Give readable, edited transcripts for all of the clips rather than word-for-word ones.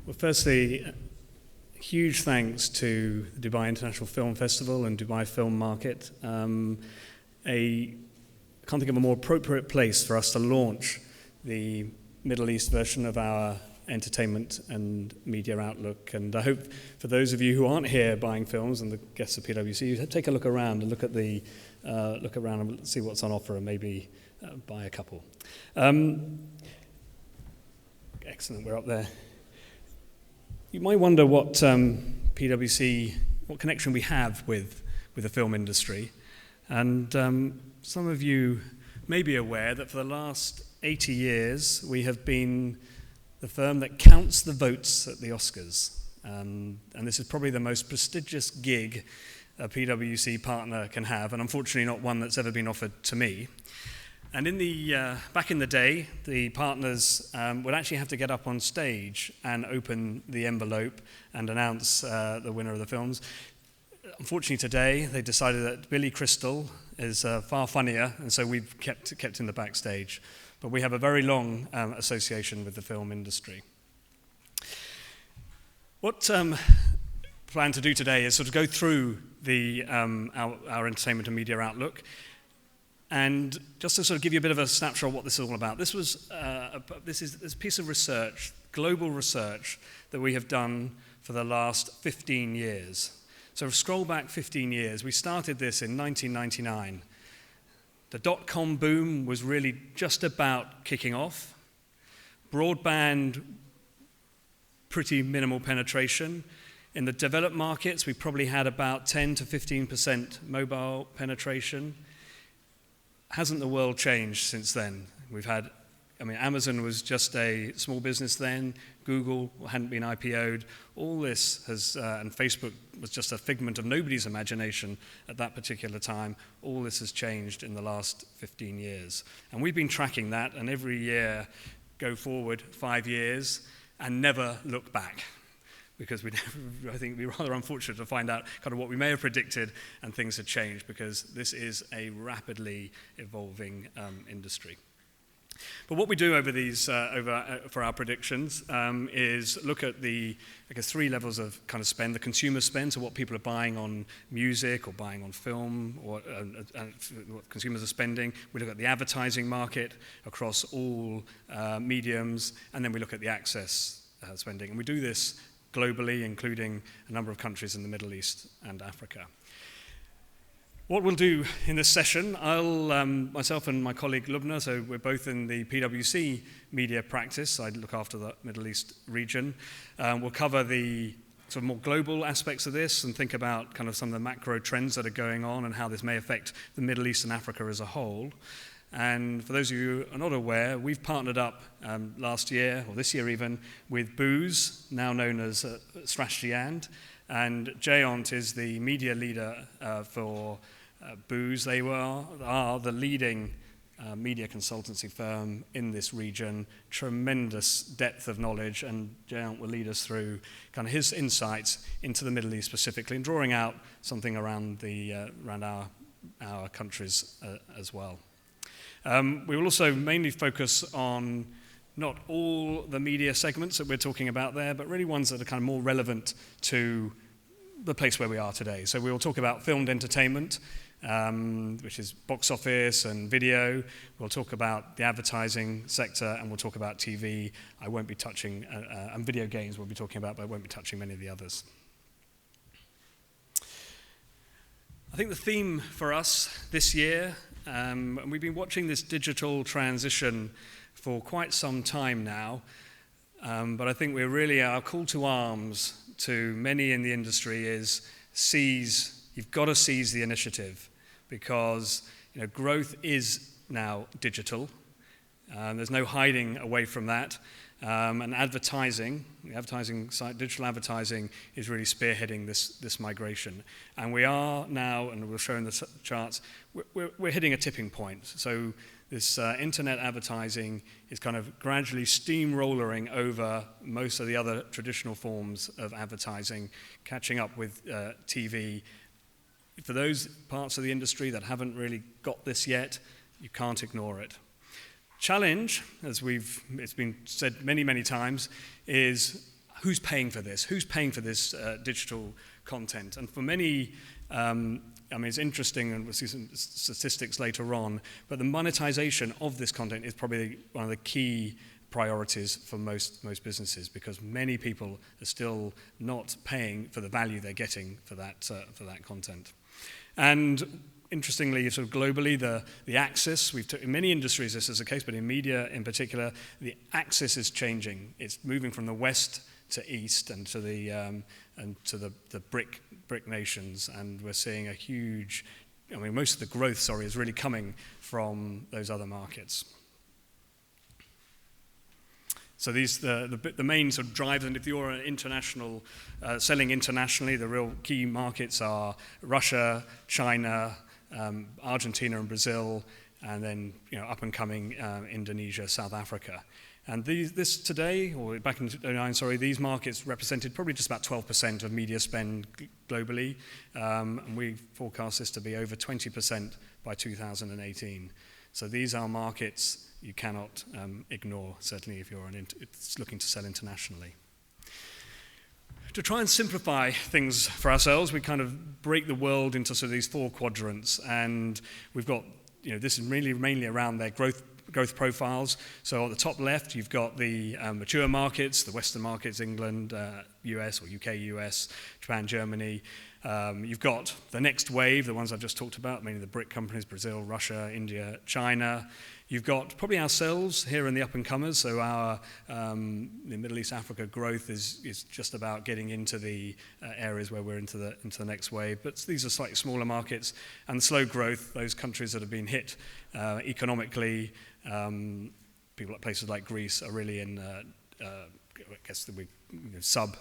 Well, firstly, huge thanks to the Dubai International Film Festival and Dubai Film Market. I can't think of a more appropriate place for us to launch the Middle East version of our entertainment and media outlook. And I hope for those of you who aren't here buying films and the guests of PwC, you take a look around and look around and see what's on offer and maybe buy a couple. Excellent, we're up there. You might wonder what PwC, what connection we have with the film industry. And some of you may be aware that for the last 80 years, we have been the firm that counts the votes at the Oscars. And this is probably the most prestigious gig a PwC partner can have, and unfortunately not one that's ever been offered to me. And back in the day, the partners would actually have to get up on stage and open the envelope and announce the winner of the films. Unfortunately today, they decided that Billy Crystal is far funnier, and so we've kept in the backstage. But we have a very long association with the film industry. What I plan to do today is sort of go through our entertainment and media outlook, and just to sort of give you a bit of a snapshot of what this is all about. This is a piece of research, global research, that we have done for the last 15 years. So scroll back 15 years. We started this in 1999. The dot-com boom was really just about kicking off. Broadband, pretty minimal penetration. In the developed markets, we probably had about 10 to 15% mobile penetration. Hasn't the world changed since then? Amazon was just a small business then. Google hadn't been IPO'd. All this has, and Facebook was just a figment of nobody's imagination at that particular time. All this has changed in the last 15 years. And we've been tracking that, and every year go forward 5 years and never look back. Because I think it'd be rather unfortunate to find out kind of what we may have predicted and things had changed, because this is a rapidly evolving industry. But what we do over these, for our predictions, is look at the, I guess, 3 levels of kind of spend: the consumer spend, so what people are buying on music or buying on film, or what consumers are spending. We look at the advertising market across all mediums, and then we look at the access spending. And we do this globally, including a number of countries in the Middle East and Africa. What we'll do in this session, myself and my colleague Lubna, so we're both in the PwC media practice. I look after the Middle East region. We'll cover the sort of more global aspects of this and think about kind of some of the macro trends that are going on and how this may affect the Middle East and Africa as a whole. And for those of you who are not aware, we've partnered up last year, or this year even, with Booz, now known as Strategy and Jayant is the media leader for Booz. They are the leading media consultancy firm in this region. Tremendous depth of knowledge, and Jayant will lead us through kind of his insights into the Middle East specifically, and drawing out something around our countries as well. We will also mainly focus on not all the media segments that we're talking about there, but really ones that are kind of more relevant to the place where we are today. So we will talk about filmed entertainment, which is box office and video. We'll talk about the advertising sector, and we'll talk about TV. I won't be touching, and video games we'll be talking about, but I won't be touching many of the others. I think the theme for us this year, and we've been watching this digital transition for quite some time now, but I think our call to arms to many in the industry is you've got to seize the initiative, because growth is now digital. There's no hiding away from that. And the advertising side, digital advertising, is really spearheading this migration. And we are now, and we'll show in the charts, we're hitting a tipping point. So this internet advertising is kind of gradually steamrolling over most of the other traditional forms of advertising, catching up with TV. For those parts of the industry that haven't really got this yet, you can't ignore it. Challenge, as it's been said many, many times, is who's paying for this? Who's paying for this digital content? And for many, it's interesting, and we'll see some statistics later on, but the monetization of this content is probably one of the key priorities for most businesses, because many people are still not paying for the value they're getting for that content. And interestingly, sort of globally, the axis, in many industries this is the case, but in media in particular, the axis is changing. It's moving from the west to east and to the BRIC nations, and we're seeing a huge, most of the growth, is really coming from those other markets. So these the main sort of drivers, and if you're an international, selling internationally, the real key markets are Russia, China, Argentina and Brazil, and then up and coming Indonesia, South Africa. And this today, or back in 2009, these markets represented probably just about 12% of media spend globally, and we forecast this to be over 20% by 2018. So these are markets you cannot ignore, certainly if you're looking to sell internationally. To try and simplify things for ourselves, we kind of break the world into sort of these four quadrants, and we've got, this is really mainly around their growth profiles. So at the top left, you've got the mature markets, the Western markets, England, US or UK, US, Japan, Germany. You've got the next wave, the ones I've just talked about, mainly the BRIC companies, Brazil, Russia, India, China. You've got probably ourselves here in the up-and-comers, so our the Middle East Africa growth is just about getting into the areas where we're into the next wave. But these are slightly smaller markets, and the slow growth, those countries that have been hit economically, people at places like Greece are really in, sub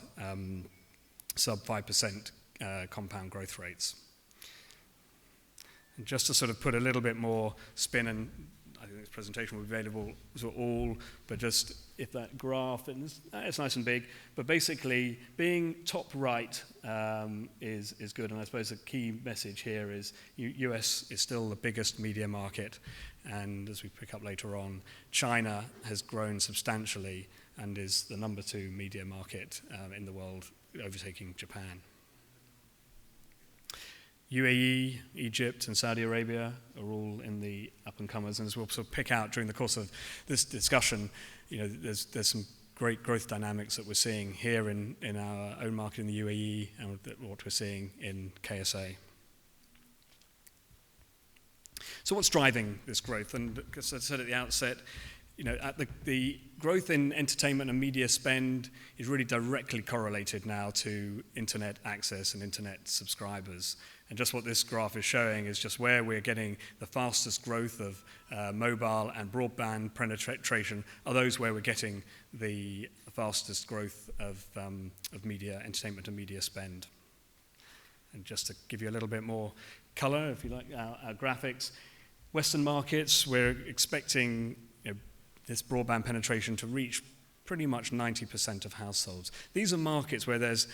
5% compound growth rates. And just to sort of put a little bit more spin, and I think this presentation will be available to all, but just if that graph, and it's nice and big, but basically being top right is good, and I suppose the key message here is US is still the biggest media market, and as we pick up later on, China has grown substantially and is the number 2 media market in the world, overtaking Japan. UAE, Egypt, and Saudi Arabia are all in the up-and-comers, and as we'll sort of pick out during the course of this discussion, there's some great growth dynamics that we're seeing here in our own market in the UAE and what we're seeing in KSA. So what's driving this growth? And as I said at the outset, the growth in entertainment and media spend is really directly correlated now to internet access and internet subscribers. And just what this graph is showing is just where we're getting the fastest growth of mobile and broadband penetration are those where we're getting the fastest growth of media, entertainment and media spend. And just to give you a little bit more color, if you like, our graphics, Western markets, we're expecting this broadband penetration to reach pretty much 90% of households. These are markets where there's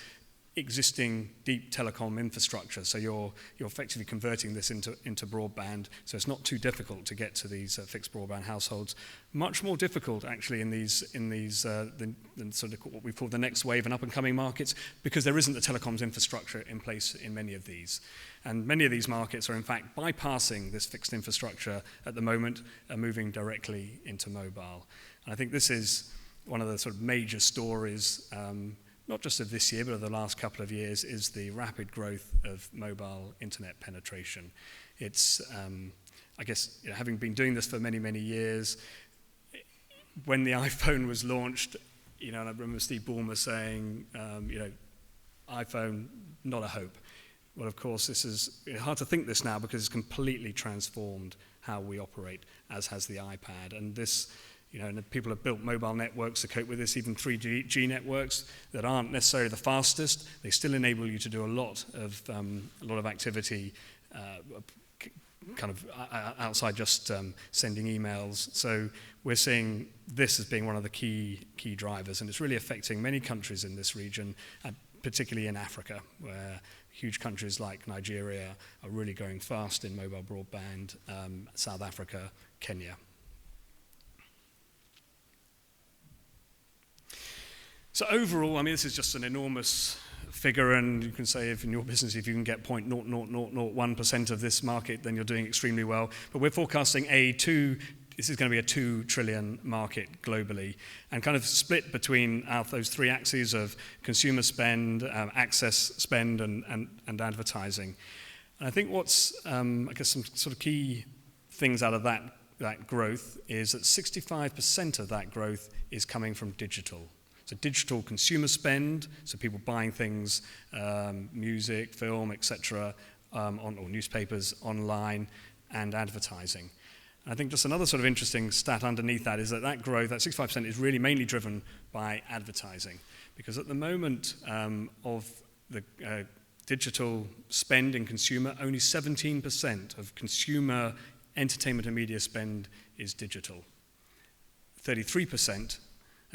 existing deep telecom infrastructure, so you're effectively converting this into broadband, so it's not too difficult to get to these fixed broadband households. Much more difficult actually in these the sort of what we call the next wave and up-and-coming markets, because there isn't the telecoms infrastructure in place in many of these. And many of these markets are in fact bypassing this fixed infrastructure at the moment and moving directly into mobile. And I think this is one of the sort of major stories, not just of this year, but of the last couple of years, is the rapid growth of mobile internet penetration. It's, I guess, having been doing this for many, many years, when the iPhone was launched, and I remember Steve Ballmer saying, iPhone, not a hope. Well, of course, this is hard to think this now because it's completely transformed how we operate, as has the iPad. And this, and people have built mobile networks to cope with this, even 3G networks that aren't necessarily the fastest. They still enable you to do a lot of activity kind of outside just sending emails. So we're seeing this as being one of the key drivers, and it's really affecting many countries in this region, particularly in Africa, where huge countries like Nigeria are really going fast in mobile broadband, South Africa, Kenya. So overall, I mean, this is just an enormous figure, and you can say if in your business, if you can get 0.00001% of this market, then you're doing extremely well. But we're forecasting this is going to be a 2 trillion market globally, and kind of split between those three axes of consumer spend, access spend, and advertising. And I think what's, I guess, some sort of key things out of that growth is that 65% of that growth is coming from digital. So digital consumer spend, so people buying things, music, film, etc., or newspapers online, and advertising. And I think just another sort of interesting stat underneath that is that growth, that 65%, is really mainly driven by advertising. Because at the moment of the digital spend in consumer, only 17% of consumer entertainment and media spend is digital. 33%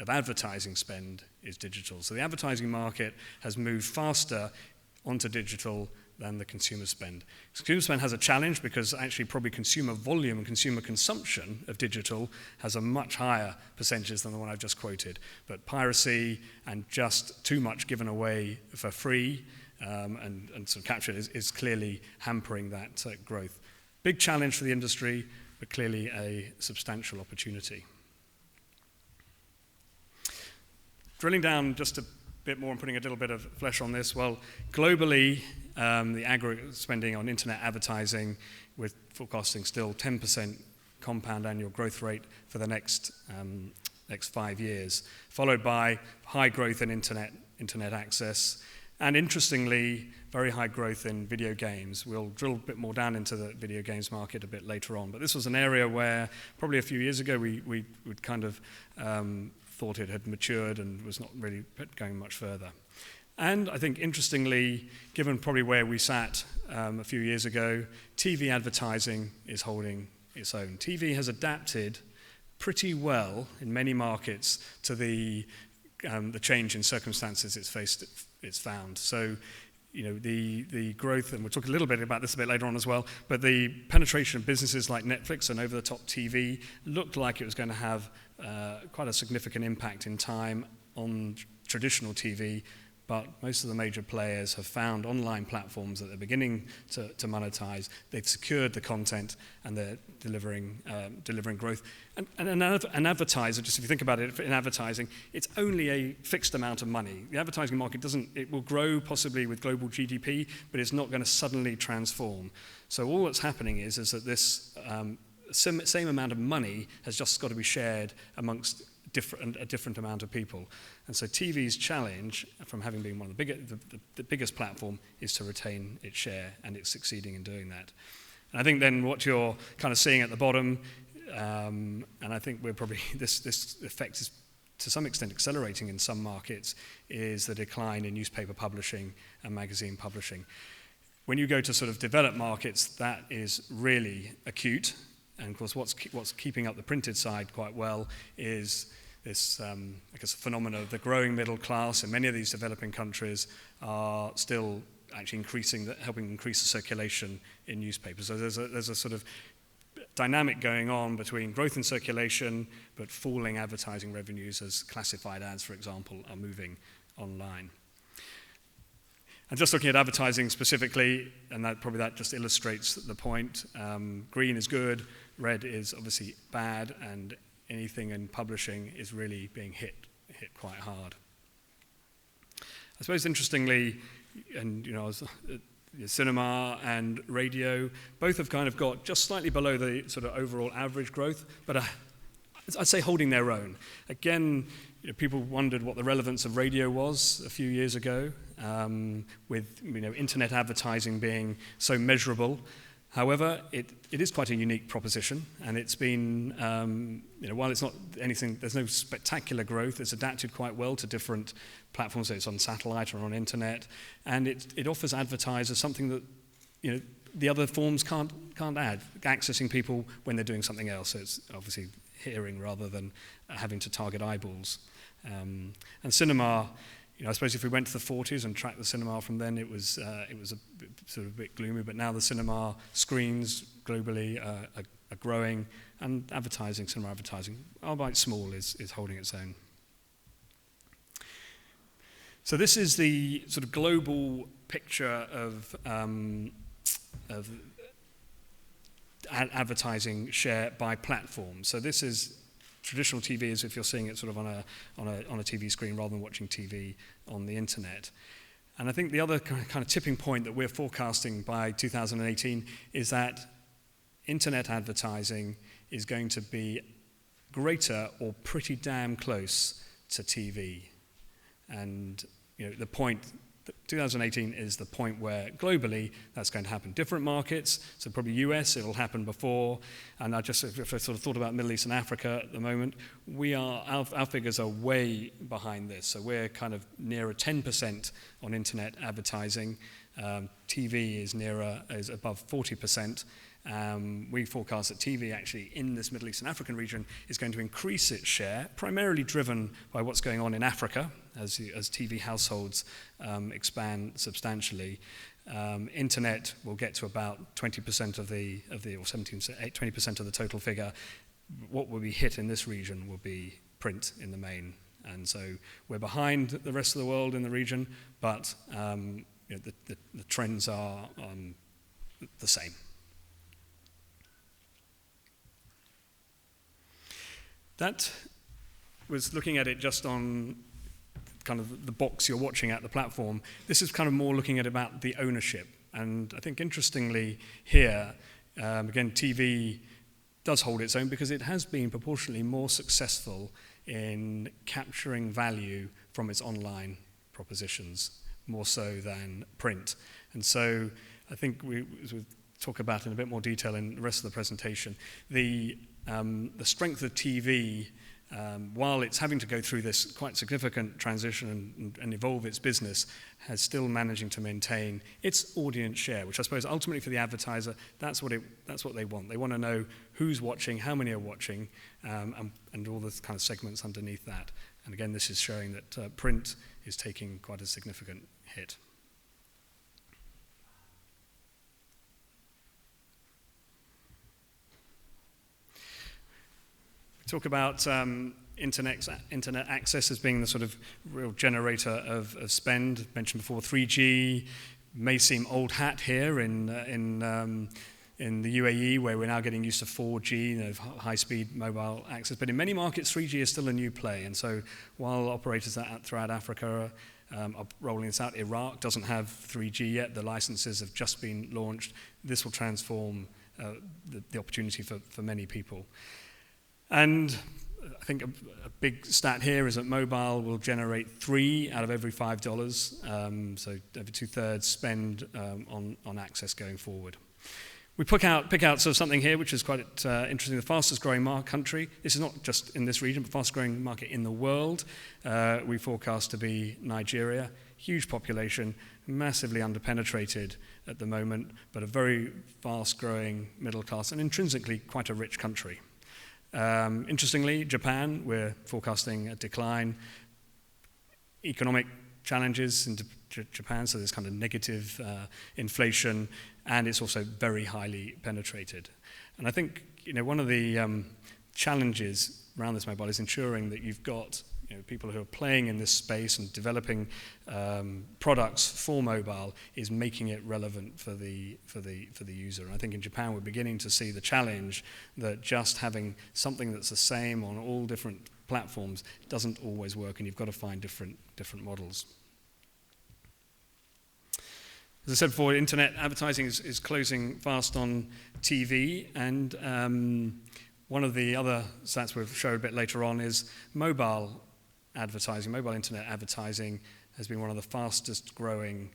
of advertising spend is digital. So the advertising market has moved faster onto digital than the consumer spend. Consumer spend has a challenge because actually probably consumer volume and consumer consumption of digital has a much higher percentage than the one I've just quoted. But piracy and just too much given away for free and sort of captured is clearly hampering that growth. Big challenge for the industry, but clearly a substantial opportunity. Drilling down just a bit more and putting a little bit of flesh on this, well, globally, the aggregate spending on internet advertising, we're forecasting still 10% compound annual growth rate for the next 5 years, followed by high growth in internet access, and interestingly, very high growth in video games. We'll drill a bit more down into the video games market a bit later on, but this was an area where probably a few years ago we would kind of thought it had matured and was not really going much further. And I think interestingly, given probably where we sat a few years ago, TV advertising is holding its own. TV has adapted pretty well in many markets to the change in circumstances it's found. So, you know, the growth, and we'll talk a little bit about this a bit later on as well, but the penetration of businesses like Netflix and over-the-top TV looked like it was going to have quite a significant impact in time on traditional TV, but most of the major players have found online platforms that they're beginning to monetize. They've secured the content and they're delivering growth. And an advertiser, just if you think about it, in advertising, it's only a fixed amount of money. The advertising market it will grow possibly with global GDP, but it's not going to suddenly transform. So all that's happening is that this same amount of money has just got to be shared amongst a different amount of people. And so TV's challenge, from having been one of the biggest platform, is to retain its share, and it's succeeding in doing that. And I think then what you're kind of seeing at the bottom, and I think we're probably, this effect is to some extent accelerating in some markets, is the decline in newspaper publishing and magazine publishing. When you go to sort of developed markets, that is really acute. And of course, what's keeping up the printed side quite well is this, I guess, phenomenon of the growing middle class in many of these developing countries are still actually helping increase the circulation in newspapers. So there's a sort of dynamic going on between growth in circulation but falling advertising revenues as classified ads, for example, are moving online. And just looking at advertising specifically, and that just illustrates the point. Green is good, red is obviously bad, and anything in publishing is really being hit quite hard. I suppose interestingly, and cinema and radio both have kind of got just slightly below the sort of overall average growth, but I'd say holding their own. Again, people wondered what the relevance of radio was a few years ago, with internet advertising being so measurable. However, it is quite a unique proposition, and it's been, while it's not anything, there's no spectacular growth, it's adapted quite well to different platforms, so it's on satellite or on internet, and it offers advertisers something that, the other forms can't add, accessing people when they're doing something else. So it's obviously hearing rather than having to target eyeballs. And cinema, I suppose if we went to the 40s and tracked the cinema from then, it was a sort of a bit gloomy, but now the cinema screens globally are growing, and cinema advertising, albeit small, is holding its own. So this is the sort of global picture of advertising share by platform. So this is traditional TV, as if you're seeing it sort of on a TV screen rather than watching TV on the internet. And I think the other kind of tipping point that we're forecasting by 2018 is that internet advertising is going to be greater or pretty damn close to TV. And the point, 2018 is the point where globally that's going to happen. Different markets, so probably US, it'll happen before. And if I sort of thought about Middle East and Africa at the moment, our figures are way behind this. So we're kind of nearer 10% on internet advertising. TV is above 40%. We forecast that TV actually in this Middle East and African region is going to increase its share, primarily driven by what's going on in Africa as TV households expand substantially. Internet will get to about 20% of the or 20% of the total figure. What will be hit in this region will be print in the main, and so we're behind the rest of the world in the region, but the trends are the same. That was looking at it just on kind of the box you're watching at the platform. This is kind of more looking at about the ownership. And I think interestingly here, again, TV does hold its own because it has been proportionally more successful in capturing value from its online propositions, more so than print. And so I think as we talk about it in a bit more detail in the rest of the presentation, the strength of TV, while it's having to go through this quite significant transition and evolve its business, has still managing to maintain its audience share, which I suppose ultimately for the advertiser, that's what they want. They want to know who's watching, how many are watching, and all the kind of segments underneath that. And again, this is showing that print is taking quite a significant hit. Talk about internet access as being the sort of real generator of spend. Mentioned before, 3G may seem old hat here in the UAE, where we're now getting used to 4G, high-speed mobile access. But in many markets, 3G is still a new play. And so while operators throughout Africa are rolling this out, Iraq doesn't have 3G yet. The licenses have just been launched. This will transform the opportunity for many people. And I think a big stat here is that mobile will generate $3 out of every $5, so over 2/3 spend on access going forward. We pick out sort of something here which is quite interesting. The fastest growing country, this is not just in this region, but fastest growing market in the world, we forecast to be Nigeria. Huge population, massively underpenetrated at the moment, but a very fast growing middle class and intrinsically quite a rich country. Interestingly, Japan, we're forecasting a decline. Economic challenges in Japan, so there's kind of negative inflation, and it's also very highly penetrated. And I think one of the challenges around this mobile is ensuring that you've got people who are playing in this space and developing products for mobile is making it relevant for the user. And I think in Japan we're beginning to see the challenge that just having something that's the same on all different platforms doesn't always work, and you've got to find different models. As I said before, internet advertising is closing fast on TV, and one of the other stats we'll show a bit later on is mobile advertising. Mobile internet advertising has been one of the fastest growing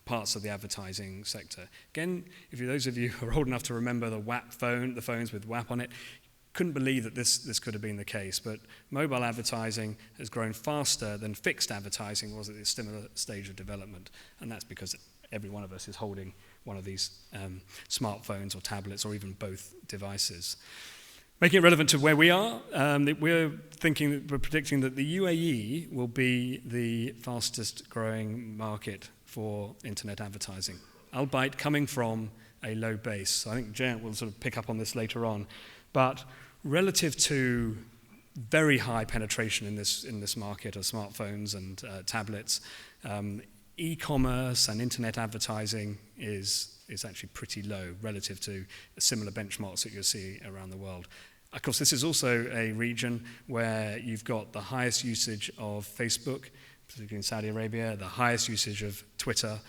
parts of the advertising sector. Again, if those of you who are old enough to remember the phones with WAP on it, couldn't believe that this could have been the case, but mobile advertising has grown faster than fixed advertising was at a similar stage of development, and that's because every one of us is holding one of these smartphones or tablets or even both devices. Making it relevant to where we are, we're predicting that the UAE will be the fastest growing market for internet advertising, albeit coming from a low base. So I think Jayant will sort of pick up on this later on. But relative to very high penetration in this market of smartphones and tablets. E-commerce and internet advertising is actually pretty low relative to similar benchmarks that you'll see around the world. Of course, this is also a region where you've got the highest usage of Facebook, particularly in Saudi Arabia, the highest usage of Twitter,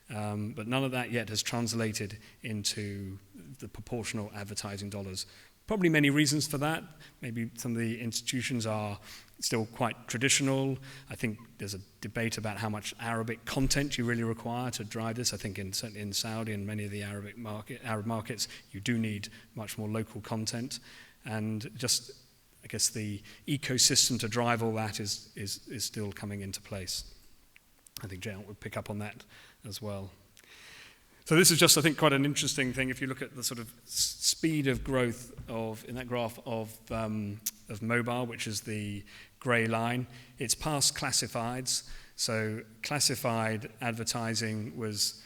but none of that yet has translated into the proportional advertising dollars. Probably many reasons for that. Maybe some of the institutions are still quite traditional. I think there's a debate about how much Arabic content you really require to drive this. I think certainly in Saudi and many of the Arab markets, you do need much more local content. And just, I guess, the ecosystem to drive all that is still coming into place. I think Jayant would pick up on that as well. So this is just, I think, quite an interesting thing. If you look at the sort of speed of growth in that graph of mobile, which is the grey line, it's past classifieds. So classified advertising was,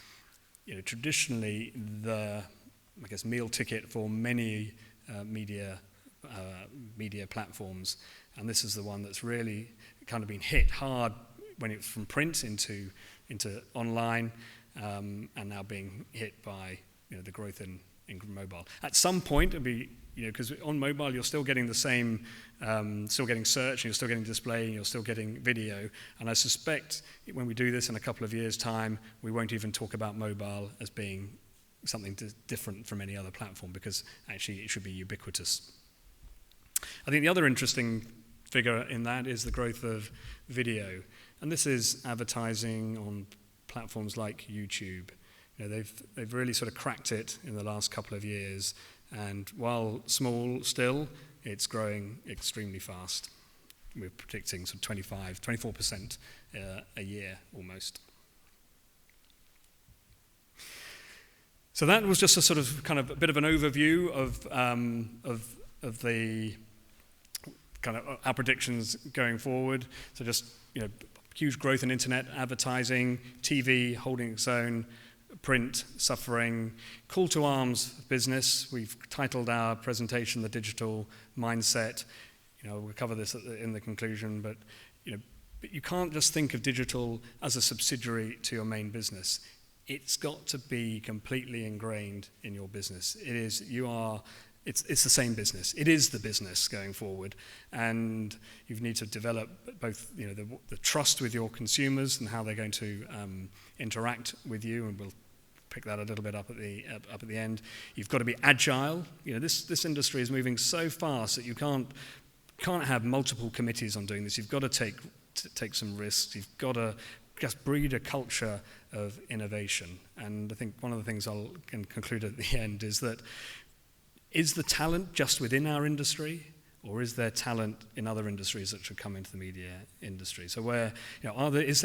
traditionally the, I guess, meal ticket for many media platforms, and this is the one that's really kind of been hit hard when it was from print into online, and now being hit by the growth in mobile. At some point, it'll be because on mobile you're still getting the same, still getting search, and you're still getting display, and you're still getting video. And I suspect when we do this in a couple of years' time, we won't even talk about mobile as being something different from any other platform, because actually it should be ubiquitous. I think the other interesting figure in that is the growth of video, and this is advertising on platforms like YouTube. They've really sort of cracked it in the last couple of years, and while small still, it's growing extremely fast. We're predicting sort of 24% a year almost. So that was just a sort of kind of a bit of an overview of the kind of our predictions going forward. So just huge growth in internet advertising, TV holding its own, print suffering, call to arms business. We've titled our presentation "The Digital Mindset." We'll cover this in the conclusion, but you can't just think of digital as a subsidiary to your main business. It's got to be completely ingrained in your business. It's the same business. It is the business going forward, and you need to develop both the trust with your consumers and how they're going to interact with you, and we'll pick that a little bit up at the end. You've got to be agile. This industry is moving so fast that you can't have multiple committees on doing this. You've got to take some risks. You've got to just breed a culture of innovation. And I think one of the things I'll conclude at the end is that, is the talent just within our industry, or is there talent in other industries that should come into the media industry? So where,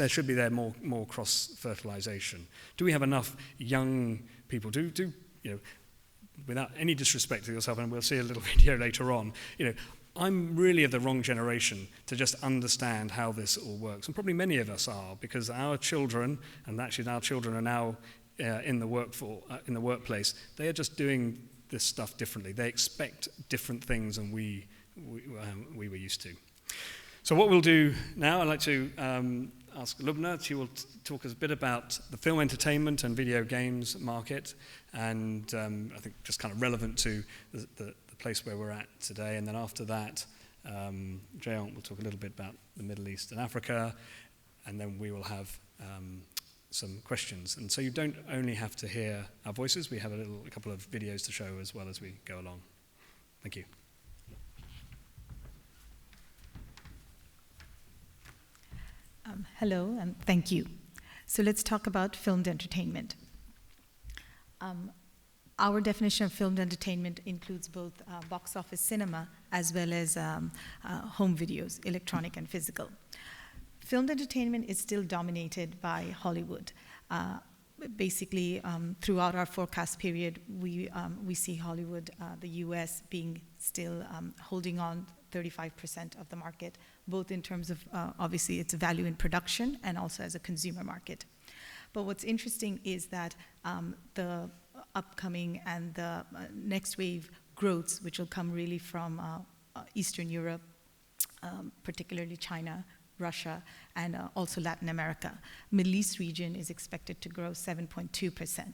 should be there more cross-fertilization? Do we have enough young people? Without any disrespect to yourself, and we'll see a little video later on, I'm really of the wrong generation to just understand how this all works. And probably many of us are, because our children, and actually our children are now in the workplace, they are just doing this stuff differently. They expect different things than we were used to. So what we'll do now, I'd like to ask Lubna. She will talk us a bit about the film entertainment and video games market, and I think just kind of relevant to the place where we're at today. And then after that, Jayant will talk a little bit about the Middle East and Africa, and then we will have some questions. And so you don't only have to hear our voices, we have a couple of videos to show as well as we go along. Thank you. Hello, and thank you. So let's talk about filmed entertainment. Our definition of filmed entertainment includes both box office cinema as well as home videos, electronic and physical. Filmed entertainment is still dominated by Hollywood. Basically, throughout our forecast period, we see Hollywood, the US, being still holding on 35% of the market, both in terms of, obviously, its value in production and also as a consumer market. But what's interesting is that the upcoming and the next wave growths, which will come really from Eastern Europe, particularly China, Russia, and also Latin America. Middle East region is expected to grow 7.2%.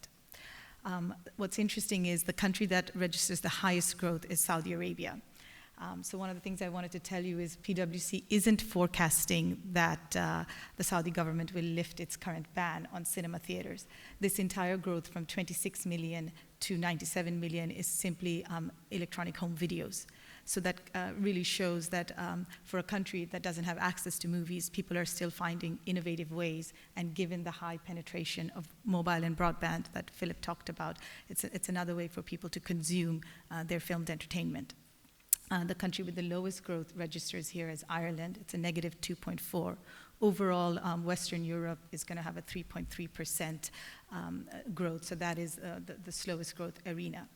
What's interesting is the country that registers the highest growth is Saudi Arabia. So one of the things I wanted to tell you is PwC isn't forecasting that the Saudi government will lift its current ban on cinema theaters. This entire growth from 26 million to 97 million is simply electronic home videos. So that really shows that for a country that doesn't have access to movies, people are still finding innovative ways, and given the high penetration of mobile and broadband that Philip talked about, it's another way for people to consume their filmed entertainment. The country with the lowest growth registers here is Ireland. It's a negative 2.4. Overall, Western Europe is going to have a 3.3% growth, so that is the slowest growth arena.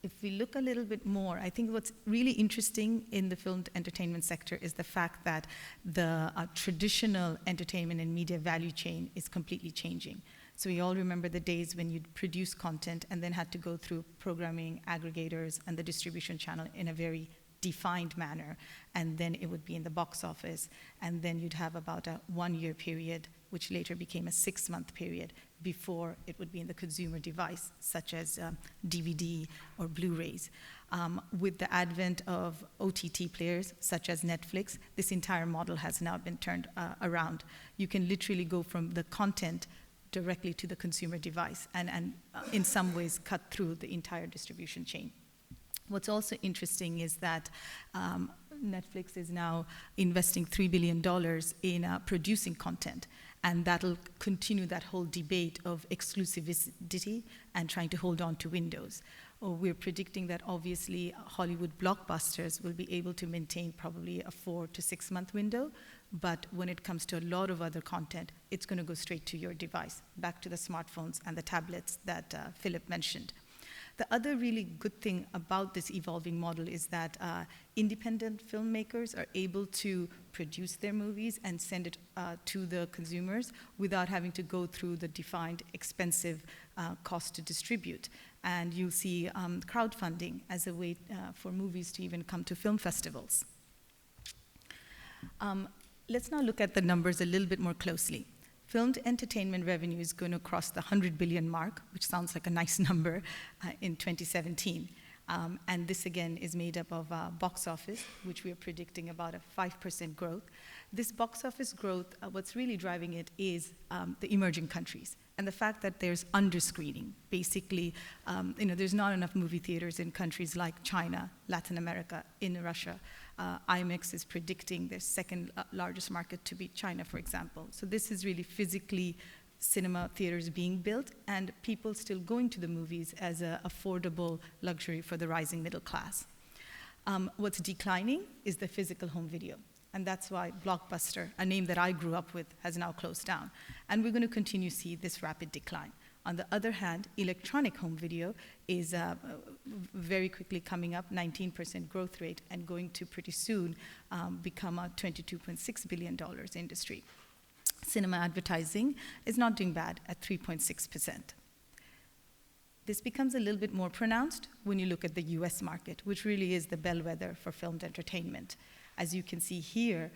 If we look a little bit more, I think what's really interesting in the filmed entertainment sector is the fact that the traditional entertainment and media value chain is completely changing. So we all remember the days when you'd produce content and then had to go through programming, aggregators, and the distribution channel in a very defined manner, and then it would be in the box office, and then you'd have about a 1-year period, which later became a 6-month period, before it would be in the consumer device, such as DVD or Blu-rays. With the advent of OTT players, such as Netflix, this entire model has now been turned around. You can literally go from the content directly to the consumer device, and in some ways cut through the entire distribution chain. What's also interesting is that Netflix is now investing $3 billion in producing content, and that'll continue that whole debate of exclusivity and trying to hold on to windows. We're predicting that obviously Hollywood blockbusters will be able to maintain probably a 4 to 6 month window, but when it comes to a lot of other content, it's going to go straight to your device, back to the smartphones and the tablets that Philip mentioned. The other really good thing about this evolving model is that independent filmmakers are able to produce their movies and send it to the consumers without having to go through the defined expensive cost to distribute. And you'll see crowdfunding as a way for movies to even come to film festivals. Let's now look at the numbers a little bit more closely. Filmed entertainment revenue is going to cross the 100 billion mark, which sounds like a nice number, in 2017. And this again is made up of box office, which we are predicting about a 5% growth. This box office growth, what's really driving it is the emerging countries and the fact that there's underscreening. Basically, there's not enough movie theaters in countries like China, Latin America, in Russia. IMAX is predicting their second largest market to be China, for example. So this is really physically cinema theaters being built and people still going to the movies as an affordable luxury for the rising middle class. What's declining is the physical home video. And that's why Blockbuster, a name that I grew up with, has now closed down. And we're going to continue to see this rapid decline. On the other hand, electronic home video is very quickly coming up, 19% growth rate, and going to pretty soon become a $22.6 billion industry. Cinema advertising is not doing bad at 3.6%. This becomes a little bit more pronounced when you look at the US market, which really is the bellwether for filmed entertainment. As you can see here,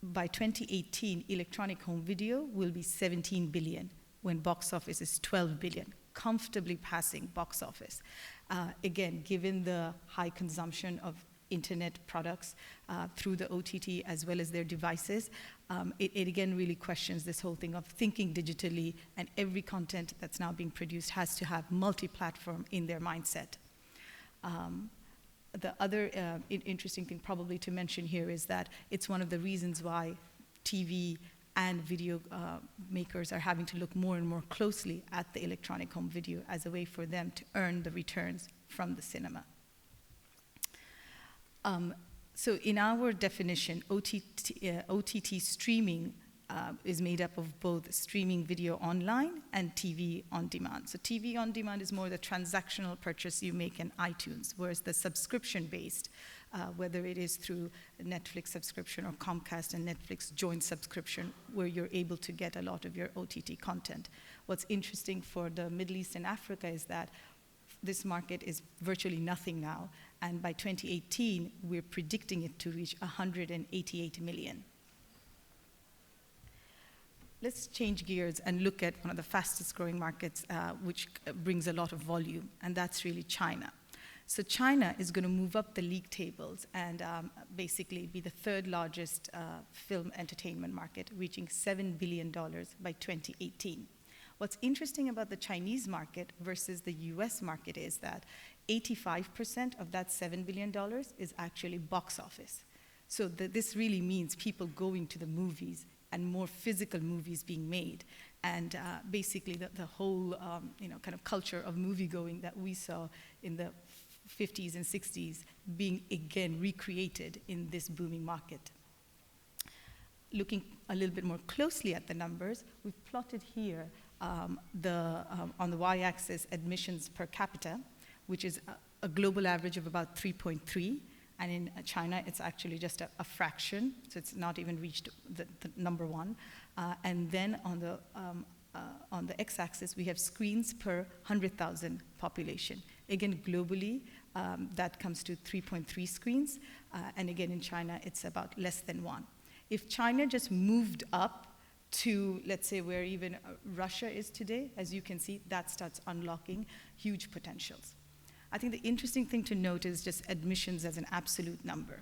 by 2018, electronic home video will be 17 billion, when box office is 12 billion, comfortably passing box office. Again, given the high consumption of internet products through the OTT as well as their devices, it again really questions this whole thing of thinking digitally, and every content that's now being produced has to have multi-platform in their mindset. The other interesting thing probably to mention here is that it's one of the reasons why TV and video makers are having to look more and more closely at the electronic home video as a way for them to earn the returns from the cinema. So in our definition, OTT streaming is made up of both streaming video online and TV on demand. So TV on demand is more the transactional purchase you make in iTunes, whereas the subscription-based, whether it is through Netflix subscription or Comcast and Netflix joint subscription, where you're able to get a lot of your OTT content. What's interesting for the Middle East and Africa is that this market is virtually nothing now, And by 2018, we're predicting it to reach 188 million. Let's change gears and look at one of the fastest growing markets, which brings a lot of volume, and that's really China. So China is going to move up the league tables and basically be the third largest film entertainment market, reaching $7 billion by 2018. What's interesting about the Chinese market versus the US market is that 85% of that $7 billion is actually box office. So this really means people going to the movies and more physical movies being made. And basically the whole kind of culture of movie going that we saw in the 50s and 60s being again recreated in this booming market. Looking a little bit more closely at the numbers, we've plotted here on the y-axis admissions per capita, which is a global average of about 3.3, and in China it's actually just a fraction, so it's not even reached the number one. And then on the x-axis we have screens per 100,000 population. Again, globally, that comes to 3.3 screens, and again in China it's about less than one. If China just moved up to, let's say, where even Russia is today, as you can see, that starts unlocking huge potentials. I think the interesting thing to note is just admissions as an absolute number.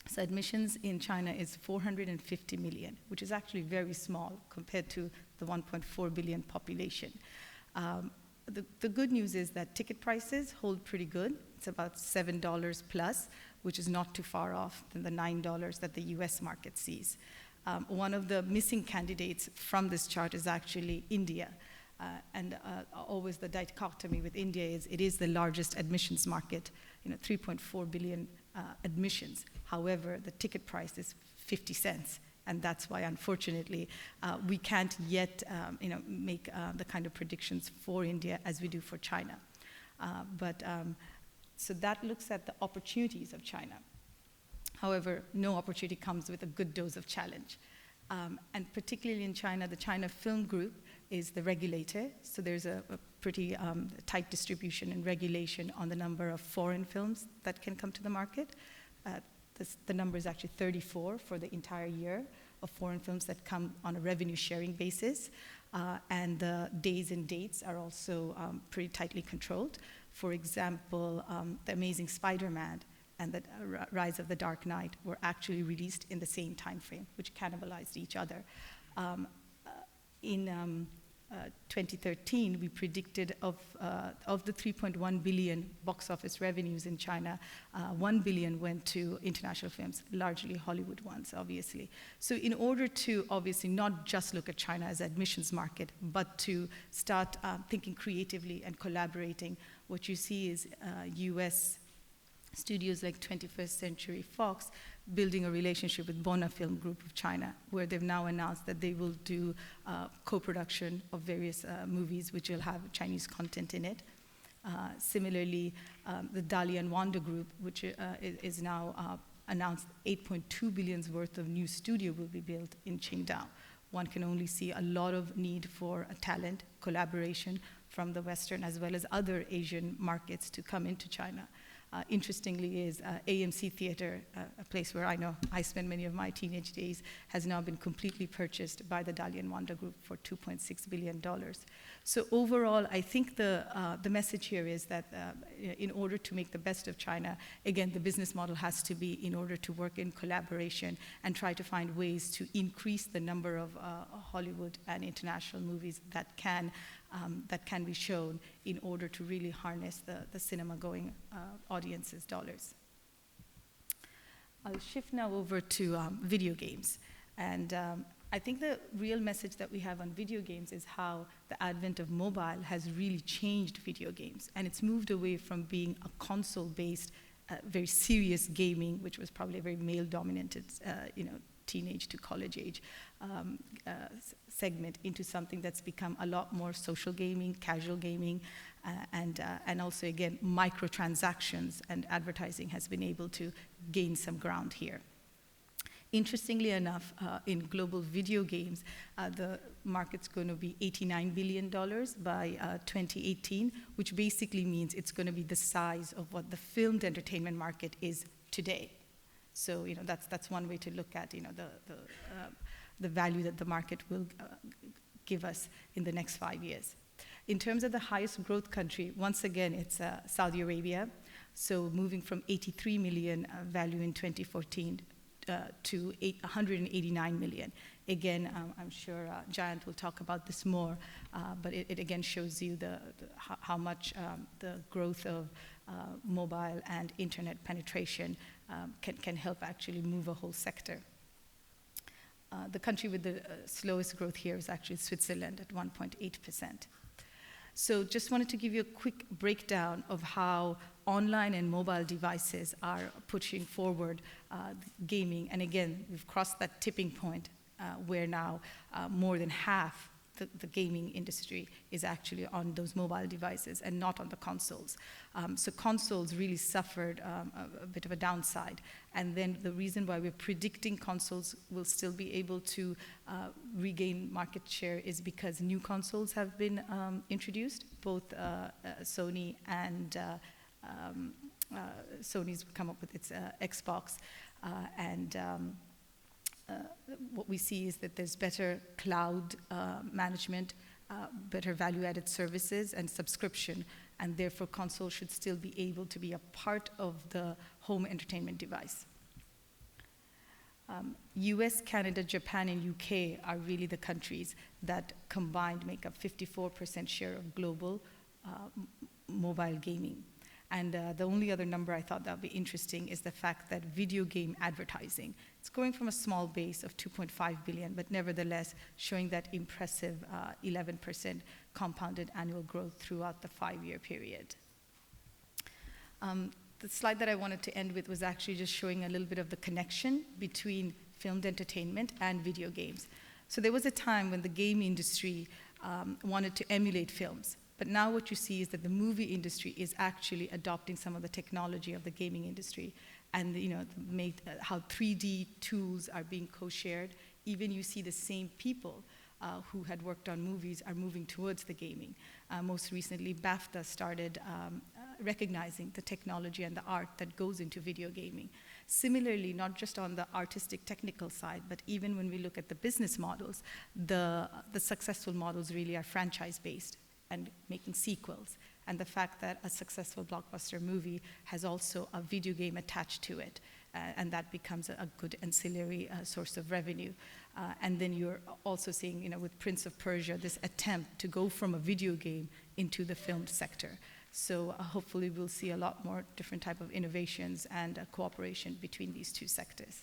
So admissions in China is 450 million, which is actually very small compared to the 1.4 billion population. The good news is that ticket prices hold pretty good. It's about $7 plus, which is not too far off than the $9 that the US market sees. One of the missing candidates from this chart is actually India. And always the dichotomy with India is it is the largest admissions market, 3.4 billion admissions. However, the ticket price is 50 cents. And that's why, unfortunately, we can't yet make the kind of predictions for India as we do for China. So that looks at the opportunities of China. However, no opportunity comes with a good dose of challenge. And particularly in China, the China Film Group is the regulator. So there's a pretty tight distribution and regulation on the number of foreign films that can come to the market. The number is actually 34 for the entire year of foreign films that come on a revenue sharing basis. And the days and dates are also pretty tightly controlled. For example, The Amazing Spider-Man and The Rise of the Dark Knight were actually released in the same time frame, which cannibalized each other. In 2013, we predicted of the 3.1 billion box office revenues in China, 1 billion went to international films, largely Hollywood ones, obviously. So in order to obviously not just look at China as an admissions market, but to start thinking creatively and collaborating, what you see is US studios like 21st Century Fox building a relationship with Bona Film Group of China, where they've now announced that they will do co-production of various movies which will have Chinese content in it. Similarly, the Dalian Wanda Group, which is now announced 8.2 billion worth of new studio will be built in Qingdao. One can only see a lot of need for talent, collaboration from the Western as well as other Asian markets to come into China. Interestingly is AMC Theater, a place where I know I spent many of my teenage days, has now been completely purchased by the Dalian Wanda Group for $2.6 billion. So overall, I think the message here is that in order to make the best of China, again, the business model has to be in order to work in collaboration and try to find ways to increase the number of Hollywood and international movies that can be shown in order to really harness the cinema-going audience's dollars. I'll shift now over to video games. And I think the real message that we have on video games is how the advent of mobile has really changed video games. And it's moved away from being a console-based, very serious gaming, which was probably a very male-dominated, teenage to college age segment, into something that's become a lot more social gaming, casual gaming, and also, again, microtransactions and advertising has been able to gain some ground here. Interestingly enough, in global video games, the market's going to be $89 billion by 2018, which basically means it's going to be the size of what the filmed entertainment market is today. So, that's one way to look at, the value that the market will give us in the next 5 years. In terms of the highest growth country, once again, it's Saudi Arabia. So moving from 83 million value in 2014 to 189 million. Again, I'm sure Jayant will talk about this more, but it again shows you how much the growth of mobile and internet penetration can help actually move a whole sector. The country with the slowest growth here is actually Switzerland at 1.8%. So just wanted to give you a quick breakdown of how online and mobile devices are pushing forward gaming. And again, we've crossed that tipping point where now more than half the gaming industry is actually on those mobile devices and not on the consoles. So consoles really suffered a bit of a downside. And then the reason why we're predicting consoles will still be able to regain market share is because new consoles have been introduced. Both Sony and Sony's come up with its Xbox, what we see is that there's better cloud management, better value-added services and subscription, and therefore consoles should still be able to be a part of the home entertainment device. US, Canada, Japan, and UK are really the countries that combined make up 54% share of global mobile gaming. And the only other number I thought that would be interesting is the fact that video game advertising, it's going from a small base of 2.5 billion, but nevertheless showing that impressive 11% compounded annual growth throughout the 5-year period. The slide that I wanted to end with was actually just showing a little bit of the connection between filmed entertainment and video games. So there was a time when the game industry wanted to emulate films. But now what you see is that the movie industry is actually adopting some of the technology of the gaming industry, and how 3D tools are being co-shared. Even you see the same people who had worked on movies are moving towards the gaming. Most recently, BAFTA started recognizing the technology and the art that goes into video gaming. Similarly, not just on the artistic technical side, but even when we look at the business models, the successful models really are franchise-based and making sequels. And the fact that a successful blockbuster movie has also a video game attached to it, and that becomes a good ancillary source of revenue. And then you're also seeing, with Prince of Persia, this attempt to go from a video game into the film sector. So hopefully we'll see a lot more different type of innovations and cooperation between these two sectors.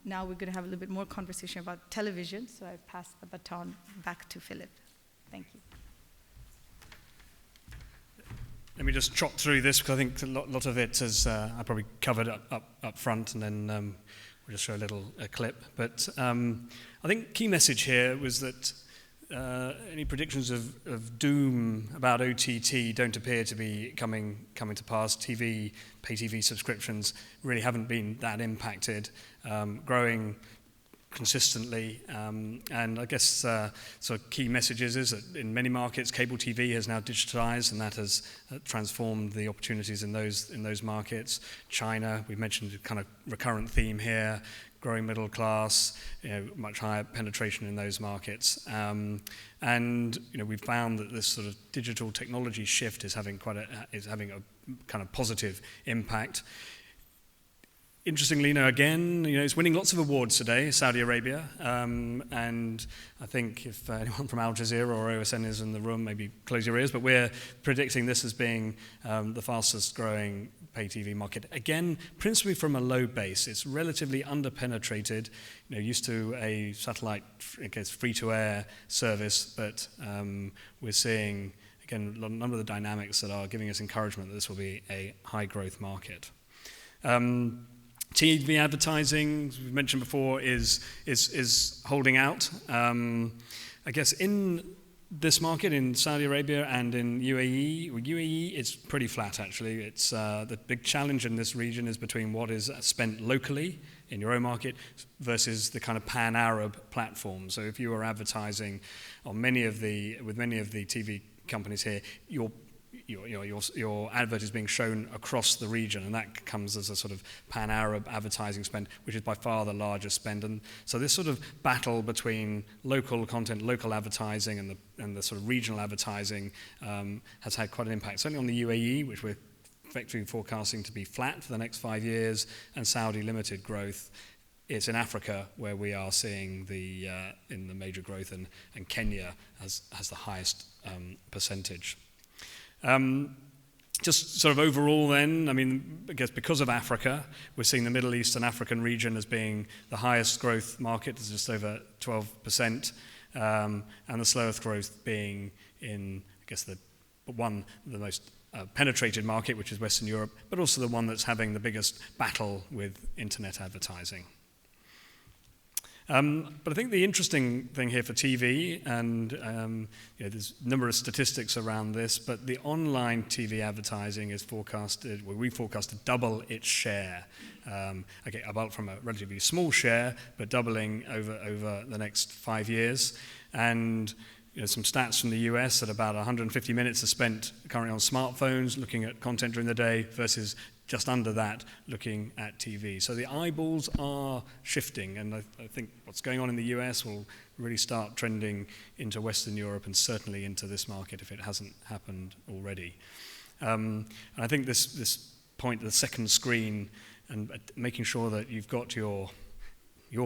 Now we're going to have a little bit more conversation about television, so I pass the baton back to Philip. Thank you. Let me just trot through this, because I think a lot of it is I probably covered up front, and then we'll just show a clip. But I think key message here was that any predictions of doom about OTT don't appear to be coming to pass. Pay TV subscriptions really haven't been that impacted, growing consistently, and I guess sort of key messages is that in many markets cable TV has now digitized, and that has transformed the opportunities in those markets. China, we've mentioned a kind of recurrent theme here, growing middle class, much higher penetration in those markets, and we've found that this sort of digital technology shift is having a kind of positive impact. Interestingly, again, it's winning lots of awards today, Saudi Arabia, and I think if anyone from Al Jazeera or OSN is in the room, maybe close your ears, but we're predicting this as being the fastest growing pay TV market. Again, principally from a low base. It's relatively underpenetrated, used to a satellite, free-to-air service, but we're seeing, again, a number of the dynamics that are giving us encouragement that this will be a high-growth market. TV advertising, as we've mentioned before, is holding out. I guess in this market in Saudi Arabia and in UAE, UAE is pretty flat actually. It's the big challenge in this region is between what is spent locally in your own market versus the kind of pan-Arab platform. So if you are advertising on with many of the TV companies here, your advert is being shown across the region, and that comes as a sort of pan-Arab advertising spend, which is by far the largest spend. And so this sort of battle between local content, local advertising, and the sort of regional advertising has had quite an impact. Certainly on the UAE, which we're effectively forecasting to be flat for the next 5 years, and Saudi limited growth. It's in Africa where we are seeing in the major growth, and Kenya has the highest percentage. Just sort of overall then, I mean, I guess because of Africa, we're seeing the Middle East and African region as being the highest growth market, it's just over 12%, and the slowest growth being in, I guess, the most penetrated market, which is Western Europe, but also the one that's having the biggest battle with internet advertising. But I think the interesting thing here for TV, and there's numerous statistics around this, but the online TV advertising is forecasted, well, we forecast to double its share. About from a relatively small share, but doubling over the next 5 years. And some stats from the US that about 150 minutes are spent currently on smartphones looking at content during the day versus just under that looking at TV. So the eyeballs are shifting, and I think what's going on in the US will really start trending into Western Europe and certainly into this market if it hasn't happened already. And I think this point, the second screen, and making sure that you've got your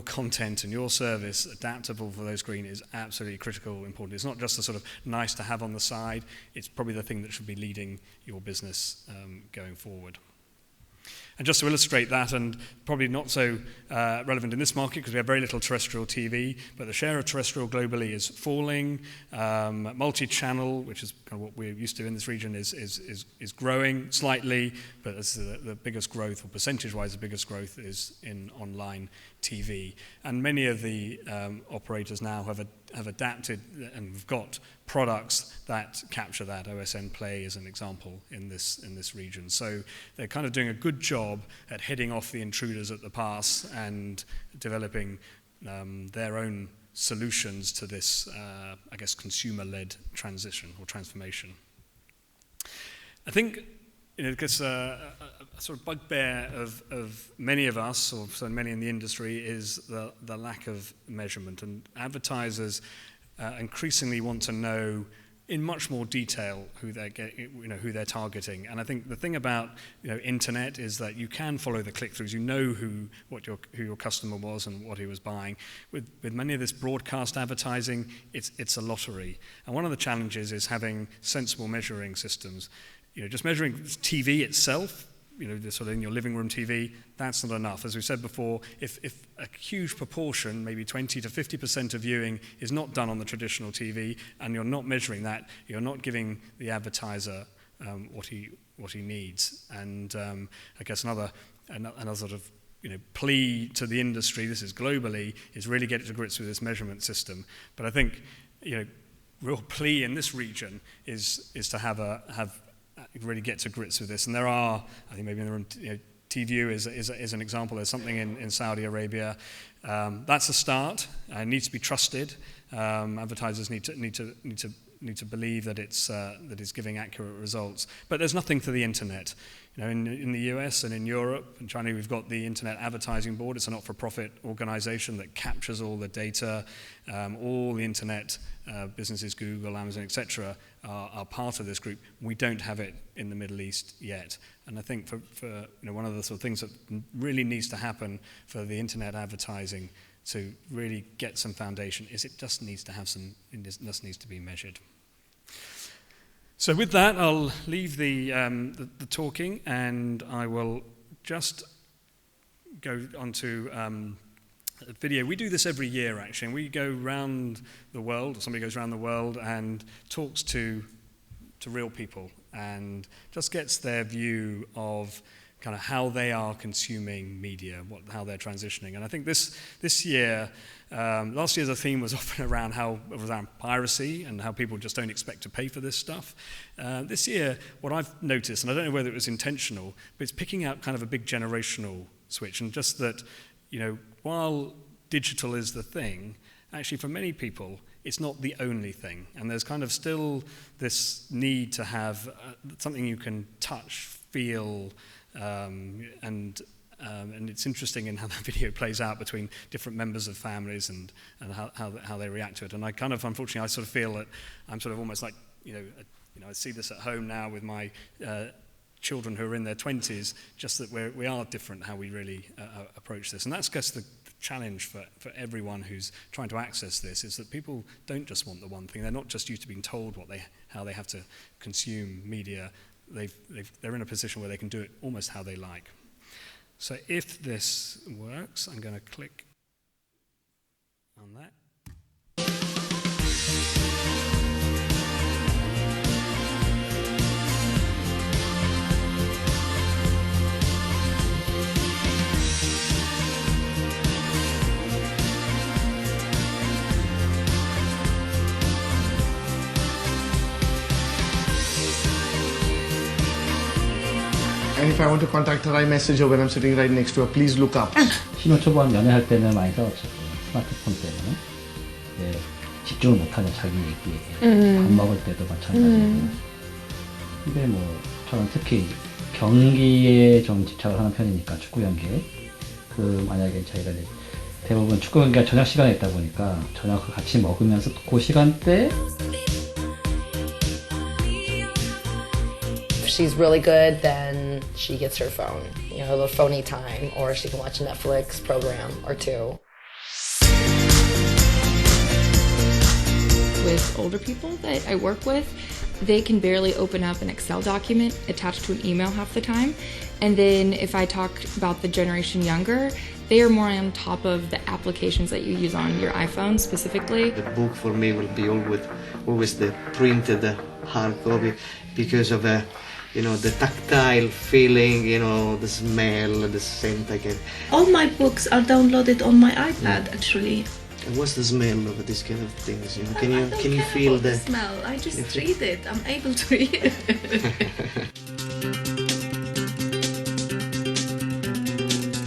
content and your service adaptable for those screens is absolutely critical, important. It's not just a sort of nice to have on the side, it's probably the thing that should be leading your business going forward. And just to illustrate that, and probably not so relevant in this market because we have very little terrestrial TV, but the share of terrestrial globally is falling. Multi-channel, which is kind of what we're used to in this region, is growing slightly, but the biggest growth, or percentage-wise, the biggest growth is in online TV. And many of the operators now have adapted and have got products that capture that. OSN Play is an example in this region. So they're kind of doing a good job at heading off the intruders at the pass and developing their own solutions to this, I guess, consumer-led transition or transformation. I think it's a sort of bugbear of many of us, or so many in the industry, is the lack of measurement. And advertisers increasingly want to know in much more detail who they're targeting. And I think the thing about internet is that you can follow the click-throughs. You know who your customer was and what he was buying. With many of this broadcast advertising, it's a lottery. And one of the challenges is having sensible measuring systems. Just measuring TV itself, sort of in your living room TV, that's not enough. As we said before, if a huge proportion, maybe 20 to 50% of viewing is not done on the traditional TV, and you're not measuring that, you're not giving the advertiser what he needs. And I guess another sort of plea to the industry, this is globally, is really get to grips with this measurement system. But I think real plea in this region is to really get to grips with this. And there are, I think maybe in the room, TView is an example. There's something in Saudi Arabia. That's a start. It needs to be trusted. Advertisers need to believe that it's giving accurate results. But there's nothing for the internet. In the US and in Europe and China, we've got the Internet Advertising Board. It's a not-for-profit organization that captures all the data. All the internet businesses, Google, Amazon, etc., are part of this group. We don't have it in the Middle East yet. And I think for one of the sort of things that really needs to happen for the internet advertising to really get some foundation is it just needs to be measured. So with that, I'll leave the talking, and I will just go on to a video. We do this every year, actually, and we go around the world, or somebody goes around the world and talks to real people and just gets their view of kind of how they are consuming media, how they're transitioning. And I think this year, last year the theme was often around piracy and how people just don't expect to pay for this stuff. This year, what I've noticed, and I don't know whether it was intentional, but it's picking out kind of a big generational switch, and just that, while digital is the thing, actually for many people, it's not the only thing. And there's kind of still this need to have something you can touch, feel, and it's interesting in how that video plays out between different members of families and how they react to it. And I kind of, unfortunately, I sort of feel that I'm sort of almost like, I see this at home now with my children who are in their 20s, just that we are different how we really approach this. And that's just the challenge for everyone who's trying to access this, is that people don't just want the one thing. They're not just used to being told how they have to consume media. They're in a position where they can do it almost how they like. So if this works, I'm going to click on that. And if I want to contact her, I message her when I'm sitting right next to her. Please look up. 신혼 초반 연애할 때는 많이 싸웠죠. 스마트폰 때문에. 예, 집중을 못하냐 자기 얘기에. 밥 먹을 때도 마찬가지고. 근데 뭐 저는 특히 경기에 좀 집착을 하는 편이니까, 축구 경기에. 만약에 저희가 이제 대부분 축구 경기가 저녁 시간에 있다 보니까 저녁을 같이 먹으면서 그 시간대. If she's really good, then she gets her phone, a little phony time, or she can watch a Netflix program or two. With older people that I work with, they can barely open up an Excel document attached to an email half the time. And then if I talk about the generation younger, they are more on top of the applications that you use on your iPhone specifically. The book for me will be always the printed hard copy, because of the tactile feeling, the smell, the scent I get. All my books are downloaded on my iPad, actually. And what's the smell of these kind of things? Can you care feel about the smell? I just read it. I'm able to read it.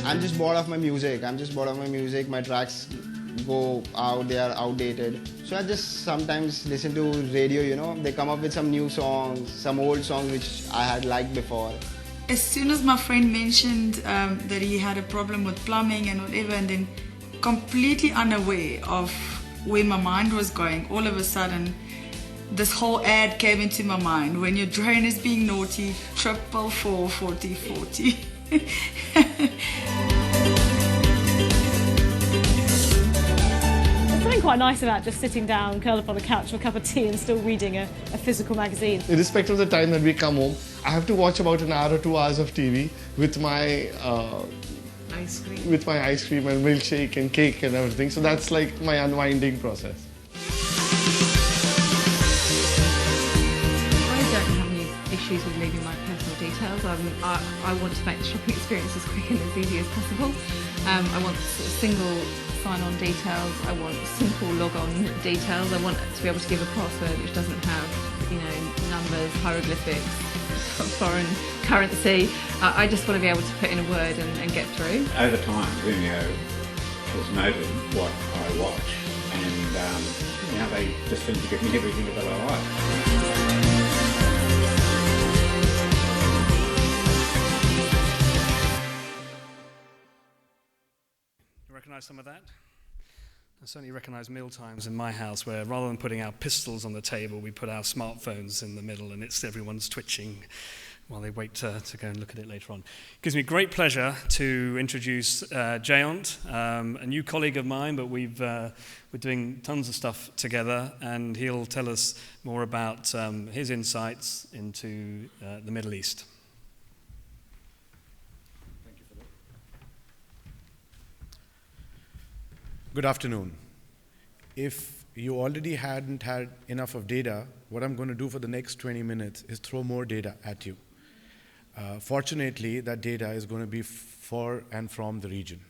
I'm just bored of my music. My tracks go out, they are outdated. So I just sometimes listen to radio, they come up with some new songs, some old songs which I had liked before. As soon as my friend mentioned that he had a problem with plumbing and whatever, and then completely unaware of where my mind was going, all of a sudden this whole ad came into my mind. When your drain is being naughty, 444 40 40. There's something quite nice about just sitting down, curled up on the couch with a cup of tea and still reading a physical magazine. Irrespective of the time that we come home, I have to watch about an hour or 2 hours of TV with my Ice cream. With my ice cream and milkshake and cake and everything. So that's like my unwinding process. I don't have any issues with leaving my personal details. I want to make the shopping experience as quick and as easy as possible. I want sort of single sign-on details. I want simple log-on details. I want to be able to give a password which doesn't have, numbers, hieroglyphics, foreign currency. I just want to be able to put in a word and get through. Over time, Vimeo has noted what I watch, and now they just seem to give me everything that I like. You recognise some of that? I certainly recognise meal times in my house, where rather than putting our pistols on the table, we put our smartphones in the middle, and everyone's twitching while they wait to go and look at it later on. It gives me great pleasure to introduce Jayant, a new colleague of mine, but we're doing tons of stuff together, and he'll tell us more about his insights into the Middle East. Thank you for that. Good afternoon. If you already hadn't had enough of data, what I'm going to do for the next 20 minutes is throw more data at you. Fortunately, that data is going to be for and from the region.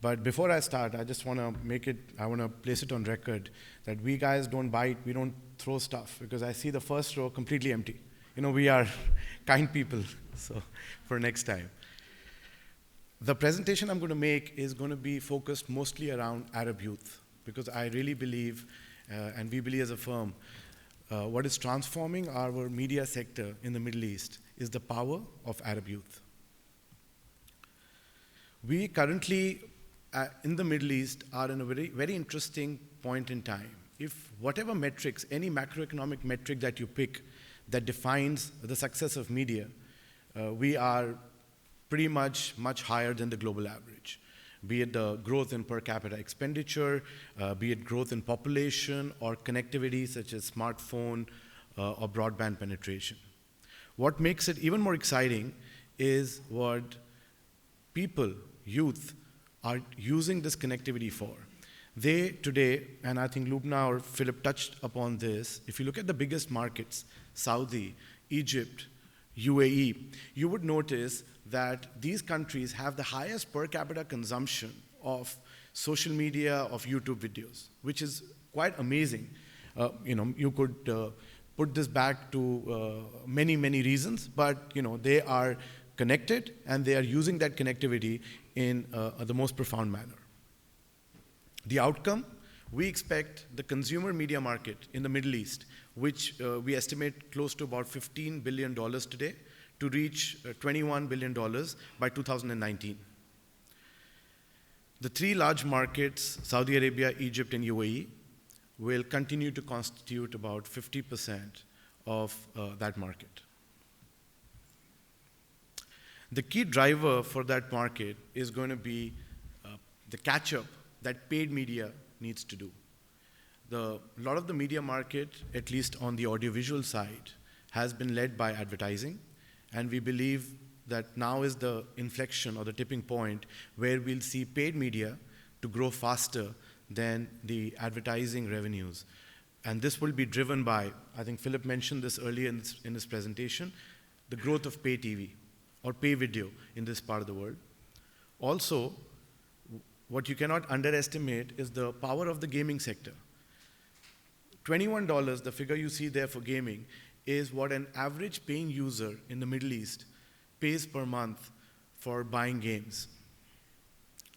But before I start, I just want to place it on record that we guys don't bite, we don't throw stuff, because I see the first row completely empty. We are kind people, so for next time. The presentation I'm going to make is going to be focused mostly around Arab youth, because I really believe, and we believe as a firm, what is transforming our media sector in the Middle East is the power of Arab youth. We currently, in the Middle East, are in a very, very interesting point in time. If whatever metrics, any macroeconomic metric that you pick that defines the success of media, we are pretty much higher than the global average. Be it the growth in per capita expenditure, be it growth in population or connectivity such as smartphone or broadband penetration. What makes it even more exciting is what people, youth, are using this connectivity for. They today, and I think Lubna or Philip touched upon this, if you look at the biggest markets, Saudi, Egypt, UAE, you would notice that these countries have the highest per capita consumption of social media, of YouTube videos, which is quite amazing. You could put this back to many, many reasons, but they are connected and they are using that connectivity in the most profound manner. The outcome, we expect the consumer media market in the Middle East, which we estimate close to about $15 billion today, to reach $21 billion by 2019. The three large markets, Saudi Arabia, Egypt, and UAE, will continue to constitute about 50% of that market. The key driver for that market is going to be the catch-up that paid media needs to do. A lot of the media market, at least on the audiovisual side, has been led by advertising, and we believe that now is the inflection or the tipping point where we'll see paid media to grow faster than the advertising revenues. And this will be driven by, I think Philip mentioned this earlier in his presentation, the growth of pay TV or pay video in this part of the world. Also, what you cannot underestimate is the power of the gaming sector. $21, the figure you see there for gaming, is what an average paying user in the Middle East pays per month for buying games.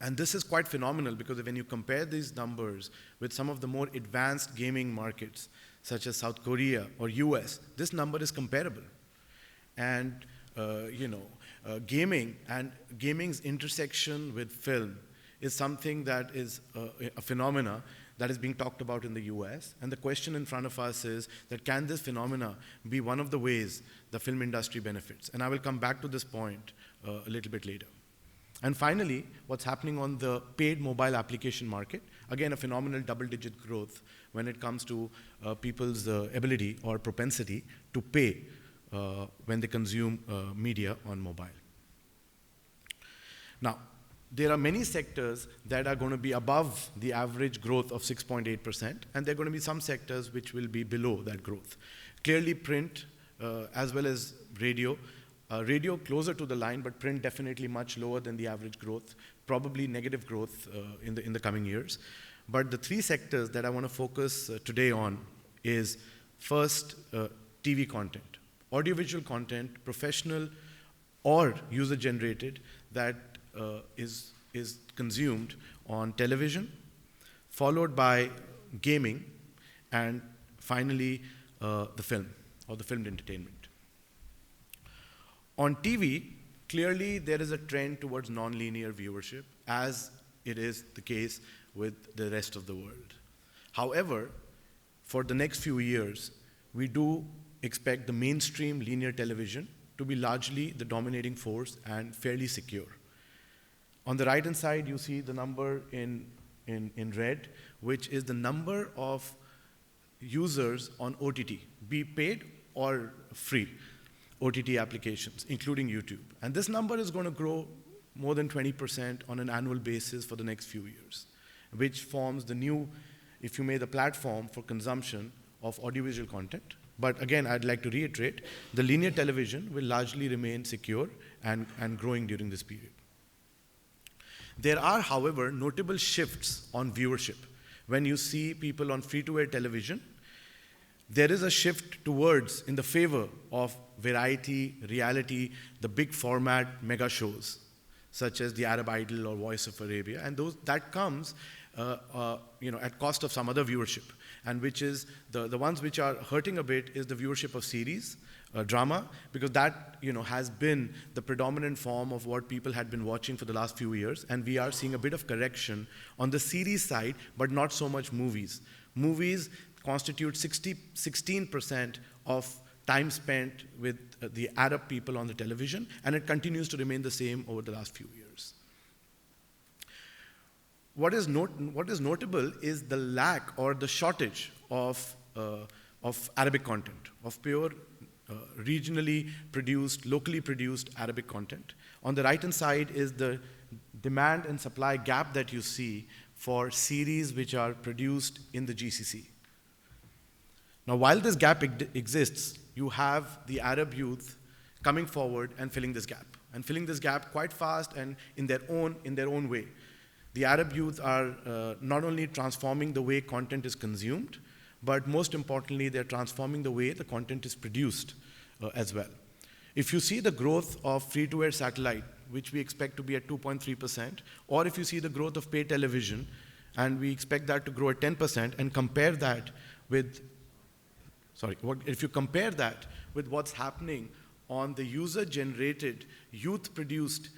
And this is quite phenomenal because when you compare these numbers with some of the more advanced gaming markets, such as South Korea or US, this number is comparable. And gaming and gaming's intersection with film is something that is a phenomena that is being talked about in the US. And the question in front of us is that can this phenomena be one of the ways the film industry benefits? And I will come back to this point a little bit later. And finally, what's happening on the paid mobile application market, again, a phenomenal double-digit growth when it comes to people's ability or propensity to pay when they consume media on mobile. Now, there are many sectors that are going to be above the average growth of 6.8%, and there are going to be some sectors which will be below that growth. Clearly print, as well as radio. Radio closer to the line, but print definitely much lower than the average growth, probably negative growth in the coming years. But the three sectors that I want to focus today on is first, TV content, audiovisual content, professional or user-generated, that is consumed on television, followed by gaming, and finally the film or the filmed entertainment. On TV, clearly there is a trend towards non-linear viewership, as it is the case with the rest of the world. However, for the next few years, we do expect the mainstream linear television to be largely the dominating force and fairly secure. On the right-hand side, you see the number in red, which is the number of users on OTT, be paid or free OTT applications, including YouTube. And this number is going to grow more than 20% on an annual basis for the next few years, which forms the new, if you may, the platform for consumption of audiovisual content, But again, I'd like to reiterate, the linear television will largely remain secure and growing during this period. There are, however, notable shifts on viewership. When you see people on free-to-air television, there is a shift towards, in the favor of variety, reality, the big format mega shows, such as the Arab Idol or Voice of Arabia, and that comes at cost of some other viewership, and which is the ones which are hurting a bit is the viewership of series, drama, because that has been the predominant form of what people had been watching for the last few years, and we are seeing a bit of correction on the series side, but not so much movies. Movies constitute 16% of time spent with the Arab people on the television, and it continues to remain the same over the last few years. What is notable is the lack or the shortage of Arabic content, of pure regionally produced, locally produced Arabic content. On the right-hand side is the demand and supply gap that you see for series which are produced in the GCC. Now, while this gap exists, you have the Arab youth coming forward and filling this gap quite fast and in their own way. The Arab youth are not only transforming the way content is consumed, but most importantly, they're transforming the way the content is produced as well. If you see the growth of free-to-air satellite, which we expect to be at 2.3%, or if you see the growth of paid television, and we expect that to grow at 10%, and compare that with if you compare that with what's happening on the user-generated, youth-produced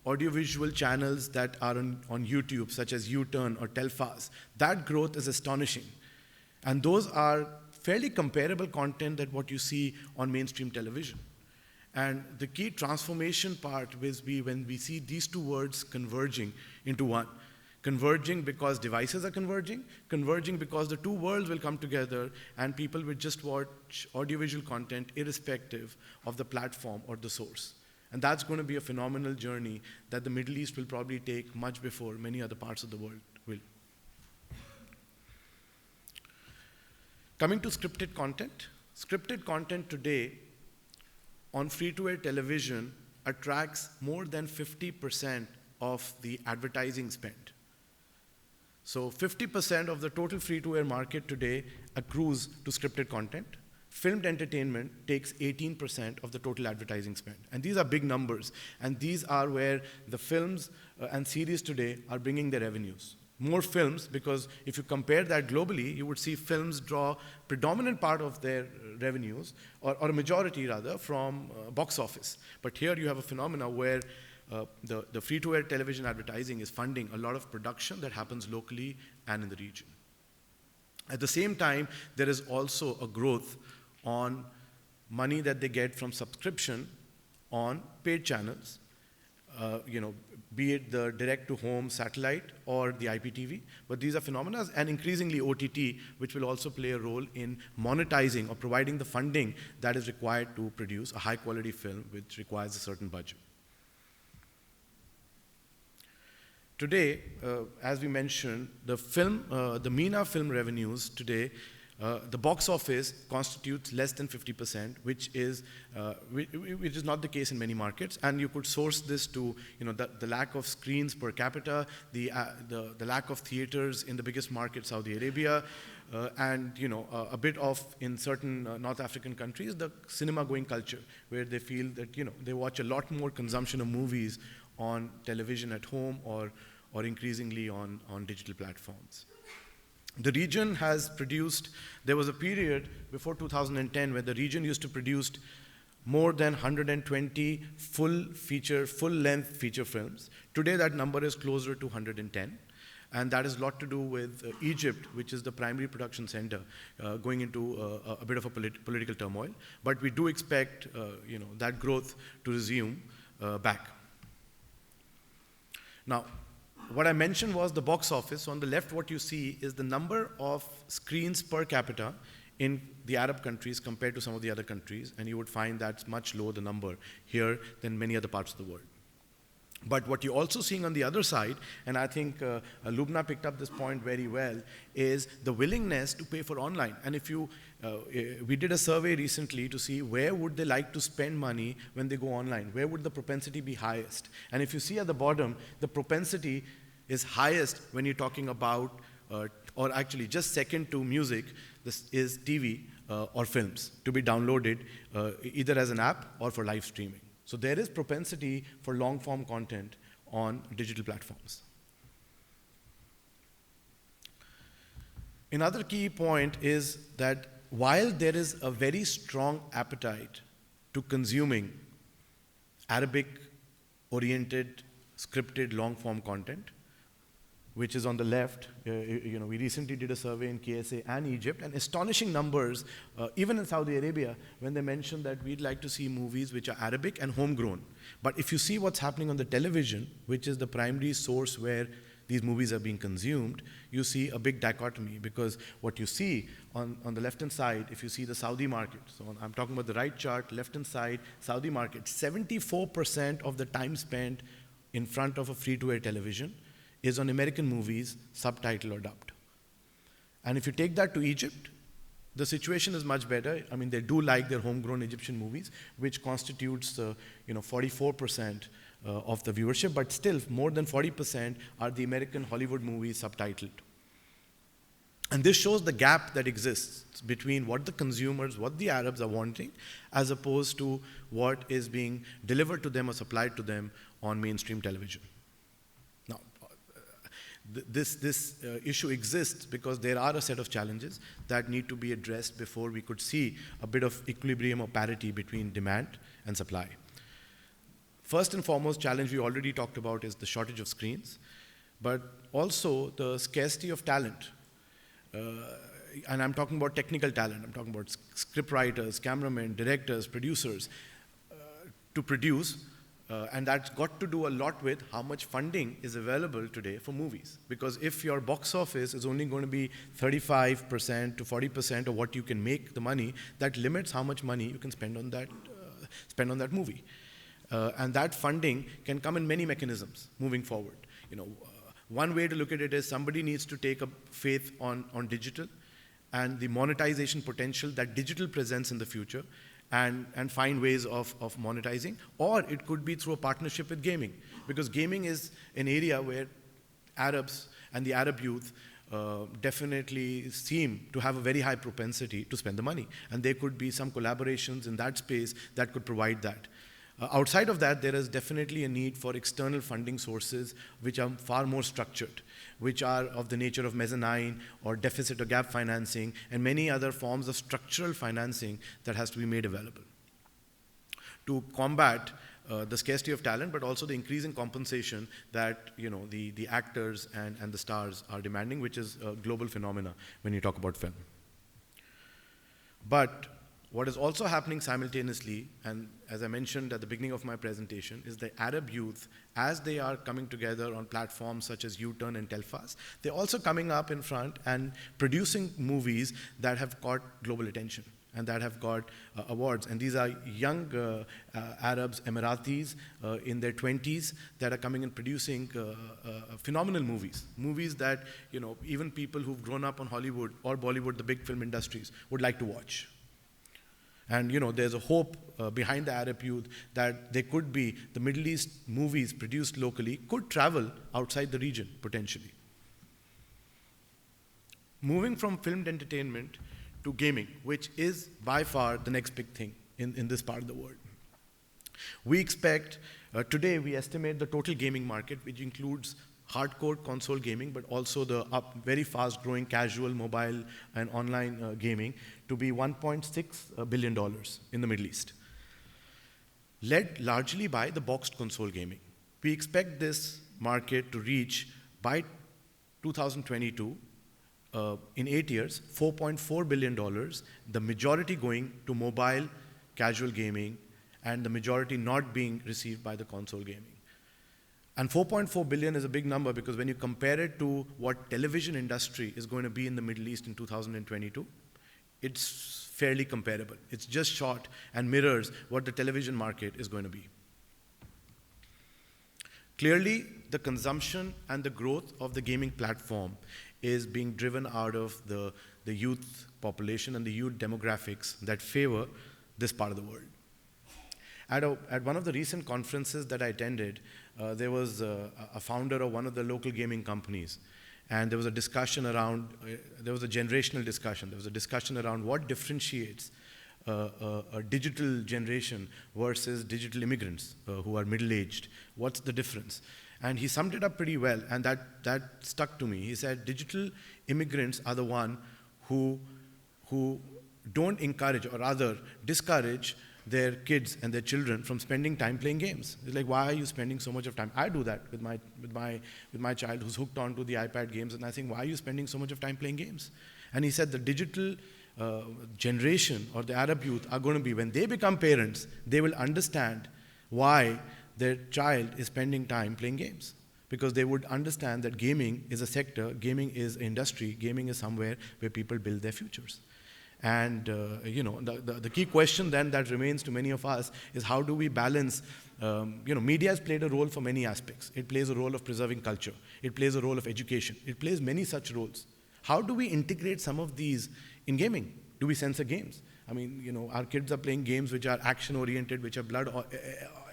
audiovisual channels that are on YouTube, such as U-Turn or Telfaz, that growth is astonishing. And those are fairly comparable content that what you see on mainstream television. And the key transformation part will be when we see these two words converging into one. Converging because devices are converging because the two worlds will come together and people will just watch audiovisual content irrespective of the platform or the source. And that's going to be a phenomenal journey that the Middle East will probably take much before many other parts of the world will. Coming to scripted content today on free-to-air television attracts more than 50% of the advertising spend. So 50% of the total free-to-air market today accrues to scripted content. Filmed entertainment takes 18% of the total advertising spend. And these are big numbers. And these are where the films and series today are bringing their revenues. More films, because if you compare that globally, you would see films draw predominant part of their revenues, or a majority rather, from box office. But here you have a phenomena where the free-to-air television advertising is funding a lot of production that happens locally and in the region. At the same time, there is also a growth on money that they get from subscription on paid channels, be it the direct-to-home satellite or the IPTV. But these are phenomena, and increasingly OTT, which will also play a role in monetizing or providing the funding that is required to produce a high-quality film, which requires a certain budget. Today, as we mentioned, the MENA film revenues today, the box office constitutes less than 50%, which is not the case in many markets. And you could source this to the lack of screens per capita, the lack of theaters in the biggest market, Saudi Arabia, and a bit of, in certain North African countries, the cinema-going culture, where they feel that they watch a lot more consumption of movies on television at home or increasingly on digital platforms. The region has produced, there was a period before 2010 where the region used to produce more than 120 full-length feature films. Today that number is closer to 110. And that has a lot to do with Egypt, which is the primary production center, going into a bit of a political turmoil. But we do expect that growth to resume back. Now, what I mentioned was the box office. So on the left, what you see is the number of screens per capita in the Arab countries compared to some of the other countries, and you would find that's much lower the number here than many other parts of the world. But what you're also seeing on the other side, and I think Lubna picked up this point very well, is the willingness to pay for online. And if you We did a survey recently to see where would they like to spend money when they go online. Where would the propensity be highest? And if you see at the bottom, the propensity is highest when you're talking about, or actually just second to music, this is TV or films to be downloaded either as an app or for live streaming. So there is propensity for long-form content on digital platforms. Another key point is that while there is a very strong appetite to consuming Arabic-oriented, scripted, long-form content, which is on the left, we recently did a survey in KSA and Egypt, and astonishing numbers, even in Saudi Arabia, when they mentioned that we'd like to see movies which are Arabic and homegrown. But if you see what's happening on the television, which is the primary source where these movies are being consumed, you see a big dichotomy, because what you see on the left-hand side, if you see the Saudi market, so I'm talking about the right chart, left-hand side, Saudi market, 74% of the time spent in front of a free-to-air television is on American movies, subtitled or dubbed. And if you take that to Egypt, the situation is much better. I mean, they do like their homegrown Egyptian movies, which constitutes 44% of the viewership, but still more than 40% are the American Hollywood movies subtitled. And this shows the gap that exists between what the consumers, what the Arabs are wanting, as opposed to what is being delivered to them or supplied to them on mainstream television. Now, this issue exists because there are a set of challenges that need to be addressed before we could see a bit of equilibrium or parity between demand and supply. First and foremost challenge we already talked about is the shortage of screens, but also the scarcity of talent. And I'm talking about technical talent. I'm talking about script writers, cameramen, directors, producers to produce. And that's got to do a lot with how much funding is available today for movies. Because if your box office is only going to be 35% to 40% of what you can make the money, that limits how much money you can spend on that movie. And that funding can come in many mechanisms moving forward. One way to look at it is somebody needs to take a faith on digital and the monetization potential that digital presents in the future, and find ways of monetizing. Or it could be through a partnership with gaming, because gaming is an area where Arabs and the Arab youth definitely seem to have a very high propensity to spend the money. And there could be some collaborations in that space that could provide that. Outside of that, there is definitely a need for external funding sources which are far more structured, which are of the nature of mezzanine or deficit or gap financing and many other forms of structural financing that has to be made available to combat the scarcity of talent, but also the increasing compensation that the actors and the stars are demanding, which is a global phenomena when you talk about film. But what is also happening simultaneously, and as I mentioned at the beginning of my presentation, is the Arab youth, as they are coming together on platforms such as U-Turn and Telfast, they're also coming up in front and producing movies that have caught global attention and that have got awards. And these are young Arabs, Emiratis in their 20s that are coming and producing phenomenal movies that even people who've grown up on Hollywood or Bollywood, the big film industries, would like to watch. And there's a hope behind the Arab youth that there could be the Middle East movies produced locally could travel outside the region potentially. Moving from filmed entertainment to gaming, which is by far the next big thing in this part of the world. We expect, today we estimate the total gaming market, which includes hardcore console gaming, but also the very fast growing casual mobile and online gaming, to be $1.6 billion in the Middle East, led largely by the boxed console gaming. We expect this market to reach by 2022, in 8 years, $4.4 billion, the majority going to mobile casual gaming and the majority not being received by the console gaming. And 4.4 billion is a big number because when you compare it to what television industry is going to be in the Middle East in 2022, it's fairly comparable. It's just short and mirrors what the television market is going to be. Clearly, the consumption and the growth of the gaming platform is being driven out of the youth population and the youth demographics that favor this part of the world. At one of the recent conferences that I attended, there was a founder of one of the local gaming companies, and there was a discussion around, there was a generational discussion. There was a discussion around what differentiates a digital generation versus digital immigrants who are middle-aged. What's the difference? And he summed it up pretty well, and that stuck to me. He said digital immigrants are the one who don't encourage, or rather discourage, their kids and their children from spending time playing games. It's like, why are you spending so much of time? I do that with my child who's hooked onto the iPad games, and I think, why are you spending so much of time playing games? And he said the digital generation or the Arab youth are going to be, when they become parents, they will understand why their child is spending time playing games. Because they would understand that gaming is a sector, gaming is an industry, gaming is somewhere where people build their futures. And the key question then that remains to many of us is, how do we balance, media has played a role for many aspects. It plays a role of preserving culture. It plays a role of education. It plays many such roles. How do we integrate some of these in gaming? Do we censor games? I mean, our kids are playing games which are action-oriented, which are blood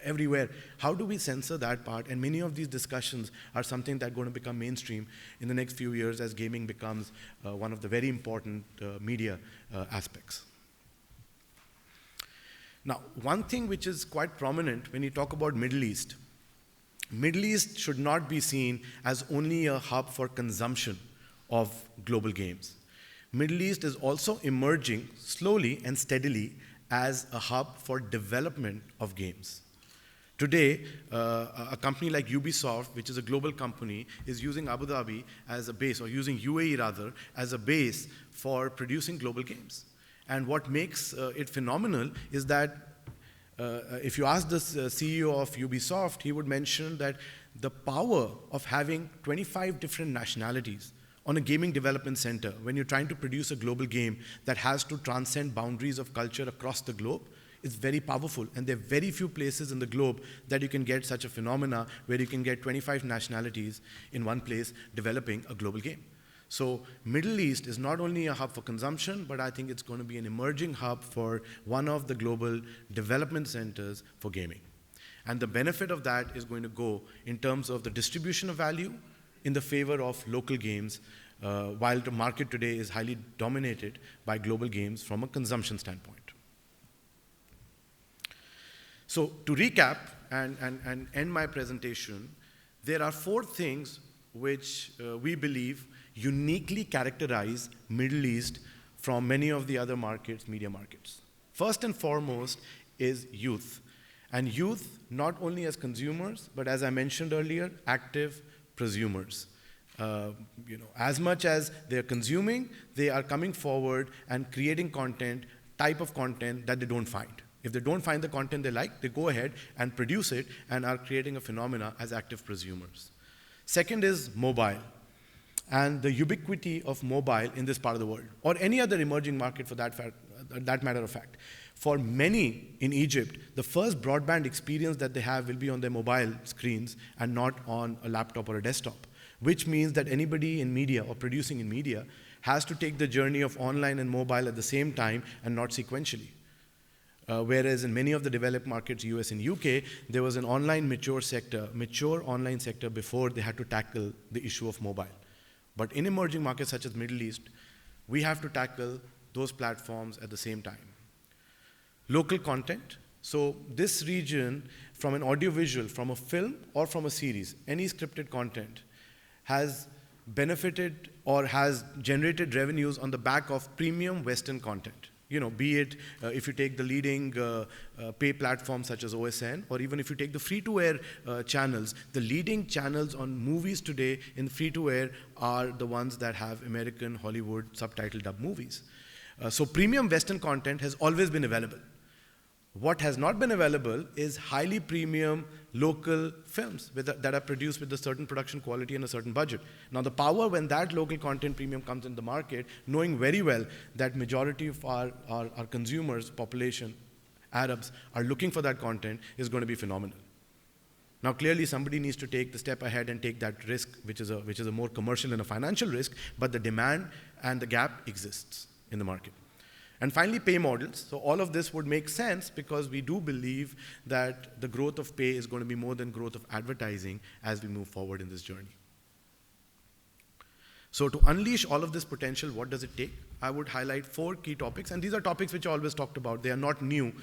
everywhere. How do we censor that part? And many of these discussions are something that are going to become mainstream in the next few years as gaming becomes one of the very important media aspects. Now, one thing which is quite prominent when you talk about Middle East should not be seen as only a hub for consumption of global games. Middle East is also emerging slowly and steadily as a hub for development of games. Today, a company like Ubisoft, which is a global company, is using Abu Dhabi as a base, or using UAE rather, as a base for producing global games. And what makes it phenomenal is that if you ask the CEO of Ubisoft, he would mention that the power of having 25 different nationalities on a gaming development center, when you're trying to produce a global game that has to transcend boundaries of culture across the globe, is very powerful. And there are very few places in the globe that you can get such a phenomena where you can get 25 nationalities in one place developing a global game. So Middle East is not only a hub for consumption, but I think it's going to be an emerging hub for one of the global development centers for gaming. And the benefit of that is going to go in terms of the distribution of value in the favor of local games, while the market today is highly dominated by global games from a consumption standpoint. So to recap and end my presentation, there are 4 things which we believe uniquely characterize Middle East from many of the other markets, media markets. First and foremost is youth. And youth not only as consumers, but as I mentioned earlier, active prosumers. As much as they're consuming, they are coming forward and creating type of content that they don't find. If they don't find the content they like, they go ahead and produce it and are creating a phenomena as active prosumers. Second is mobile, and the ubiquity of mobile in this part of the world, or any other emerging market for that matter of fact. For many in Egypt, the first broadband experience that they have will be on their mobile screens and not on a laptop or a desktop, which means that anybody in media or producing in media has to take the journey of online and mobile at the same time and not sequentially. Whereas in many of the developed markets, US and UK, there was an online mature online sector before they had to tackle the issue of mobile. But in emerging markets such as Middle East, we have to tackle those platforms at the same time. Local content. So this region, from an audiovisual, from a film or from a series, any scripted content, has benefited or has generated revenues on the back of premium Western content. Be it if you take the leading pay platforms such as OSN, or even if you take the free-to-air channels, the leading channels on movies today in free-to-air are the ones that have American Hollywood subtitle dub movies. So premium Western content has always been available. What has not been available is highly premium local films that are produced with a certain production quality and a certain budget. Now the power when that local content premium comes in the market, knowing very well that majority of our consumers, population, Arabs, are looking for that content, is going to be phenomenal. Now clearly somebody needs to take the step ahead and take that risk, which is a more commercial and a financial risk, but the demand and the gap exists in the market. And finally, pay models. So all of this would make sense because we do believe that the growth of pay is going to be more than growth of advertising as we move forward in this journey. So to unleash all of this potential, what does it take? I would highlight 4 key topics, and these are topics which I always talked about. They are not new.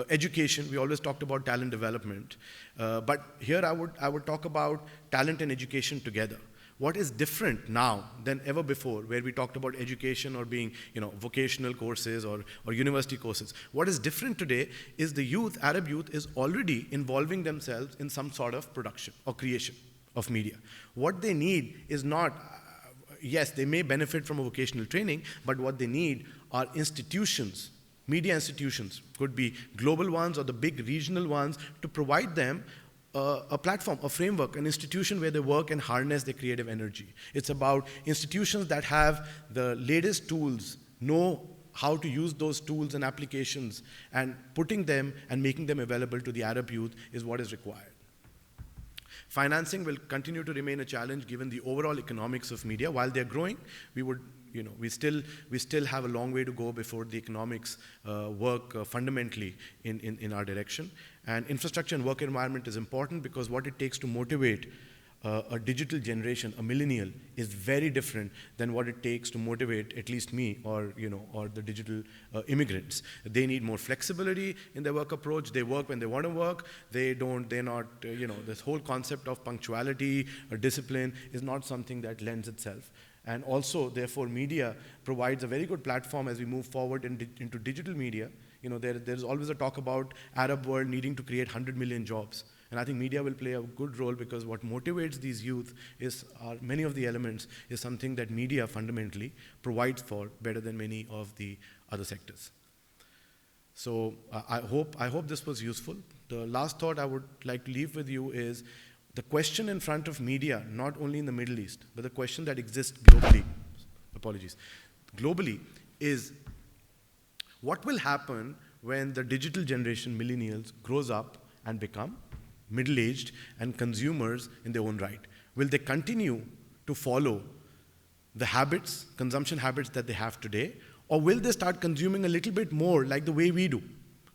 Education, we always talked about talent development. But here I would talk about talent and education together. What is different now than ever before, where we talked about education or being, vocational courses or university courses? What is different today is the youth, Arab youth, is already involving themselves in some sort of production or creation of media. What they need is not, yes, they may benefit from a vocational training, but what they need are institutions, media institutions, could be global ones or the big regional ones, to provide them a platform, a framework, an institution where they work and harness their creative energy. It's about institutions that have the latest tools, know how to use those tools and applications, and putting them and making them available to the Arab youth is what is required. Financing will continue to remain a challenge given the overall economics of media. While they're growing, we still have a long way to go before the economics work fundamentally in our direction. And infrastructure and work environment is important because what it takes to motivate a digital generation, a millennial, is very different than what it takes to motivate at least me or the digital immigrants. They need more flexibility in their work approach. They work when they want to work. They're not, this whole concept of punctuality or discipline is not something that lends itself. And also, therefore, media provides a very good platform as we move forward into digital media. There's always a talk about Arab world needing to create 100 million jobs. And I think media will play a good role because what motivates these youth many of the elements is something that media fundamentally provides for better than many of the other sectors. So I hope this was useful. The last thought I would like to leave with you is the question in front of media, not only in the Middle East, but the question that exists globally, is what will happen when the digital generation, millennials, grows up and become middle-aged and consumers in their own right? Will they continue to follow the consumption habits that they have today, or will they start consuming a little bit more like the way we do?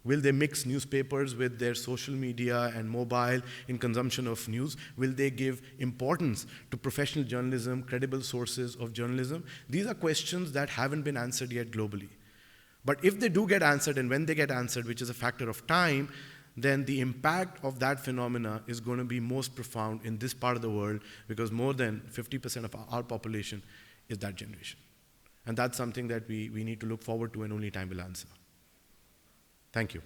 Will they mix newspapers with their social media and mobile in consumption of news? Will they give importance to professional journalism, credible sources of journalism? These are questions that haven't been answered yet globally. But if they do get answered, and when they get answered, which is a factor of time, then the impact of that phenomena is going to be most profound in this part of the world because more than 50% of our population is that generation. And that's something that we need to look forward to, and only time will answer. Thank you.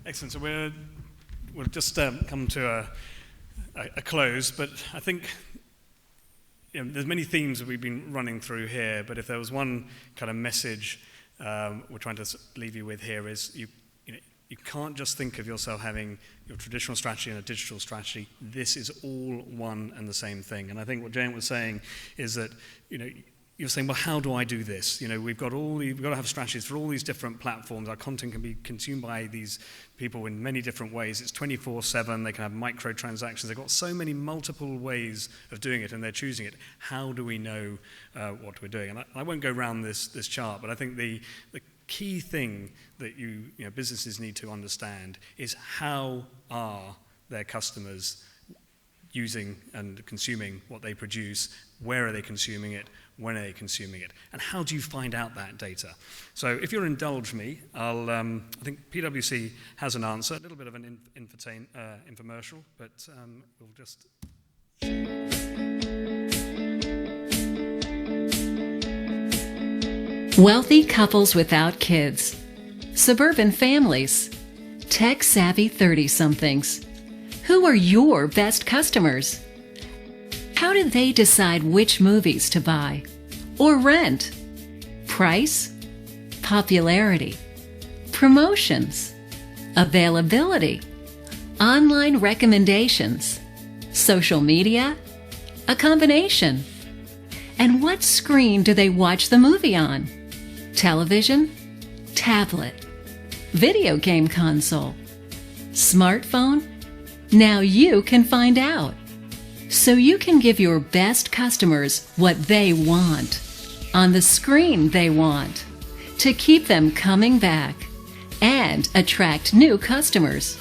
Excellent. So we'll just come to a close, but I think there's many themes that we've been running through here, but if there was one kind of message we're trying to leave you with here is you can't just think of yourself having your traditional strategy and a digital strategy. This is all one and the same thing. And I think what Jayant was saying is that, you're saying, well, how do I do this? We've got to have strategies for all these different platforms. Our content can be consumed by these people in many different ways. It's 24/7. They can have microtransactions. They've got so many multiple ways of doing it, and they're choosing it. How do we know what we're doing? And I won't go around this chart, but I think the key thing that businesses need to understand is how are their customers using and consuming what they produce, where are they consuming it, when are they consuming it, and how do you find out that data? So if you'll indulge me, I think PwC has an answer, a little bit of an infomercial, but we'll just... Wealthy couples without kids, suburban families, tech-savvy 30-somethings. Who are your best customers? How do they decide which movies to buy or rent? Price, popularity, promotions, availability, online recommendations, social media, a combination. And what screen do they watch the movie on? Television, tablet, video game console, smartphone? Now you can find out. so you can give your best customers what they want, on the screen they want, to keep them coming back and attract new customers.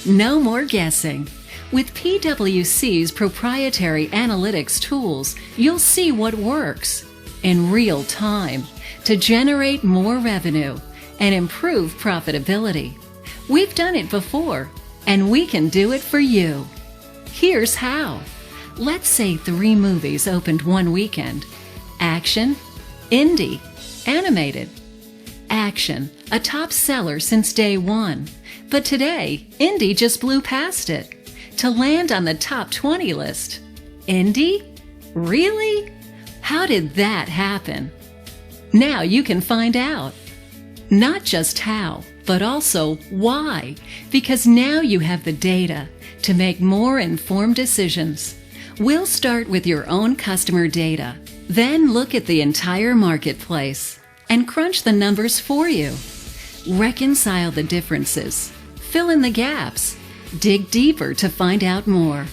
No more guessing. With PwC's proprietary analytics tools, you'll see what works in real time to generate more revenue and improve profitability. We've done it before, and we can do it for you. Here's how. Let's say 3 movies opened one weekend. Action, indie, animated. Action, a top seller since day one. But today, indie just blew past it to land on the top 20 list. Indie? Really? How did that happen? Now you can find out. Not just how, but also why, because now you have the data to make more informed decisions. We'll start with your own customer data, then look at the entire marketplace and crunch the numbers for you. Reconcile the differences, fill in the gaps, dig deeper to find out more,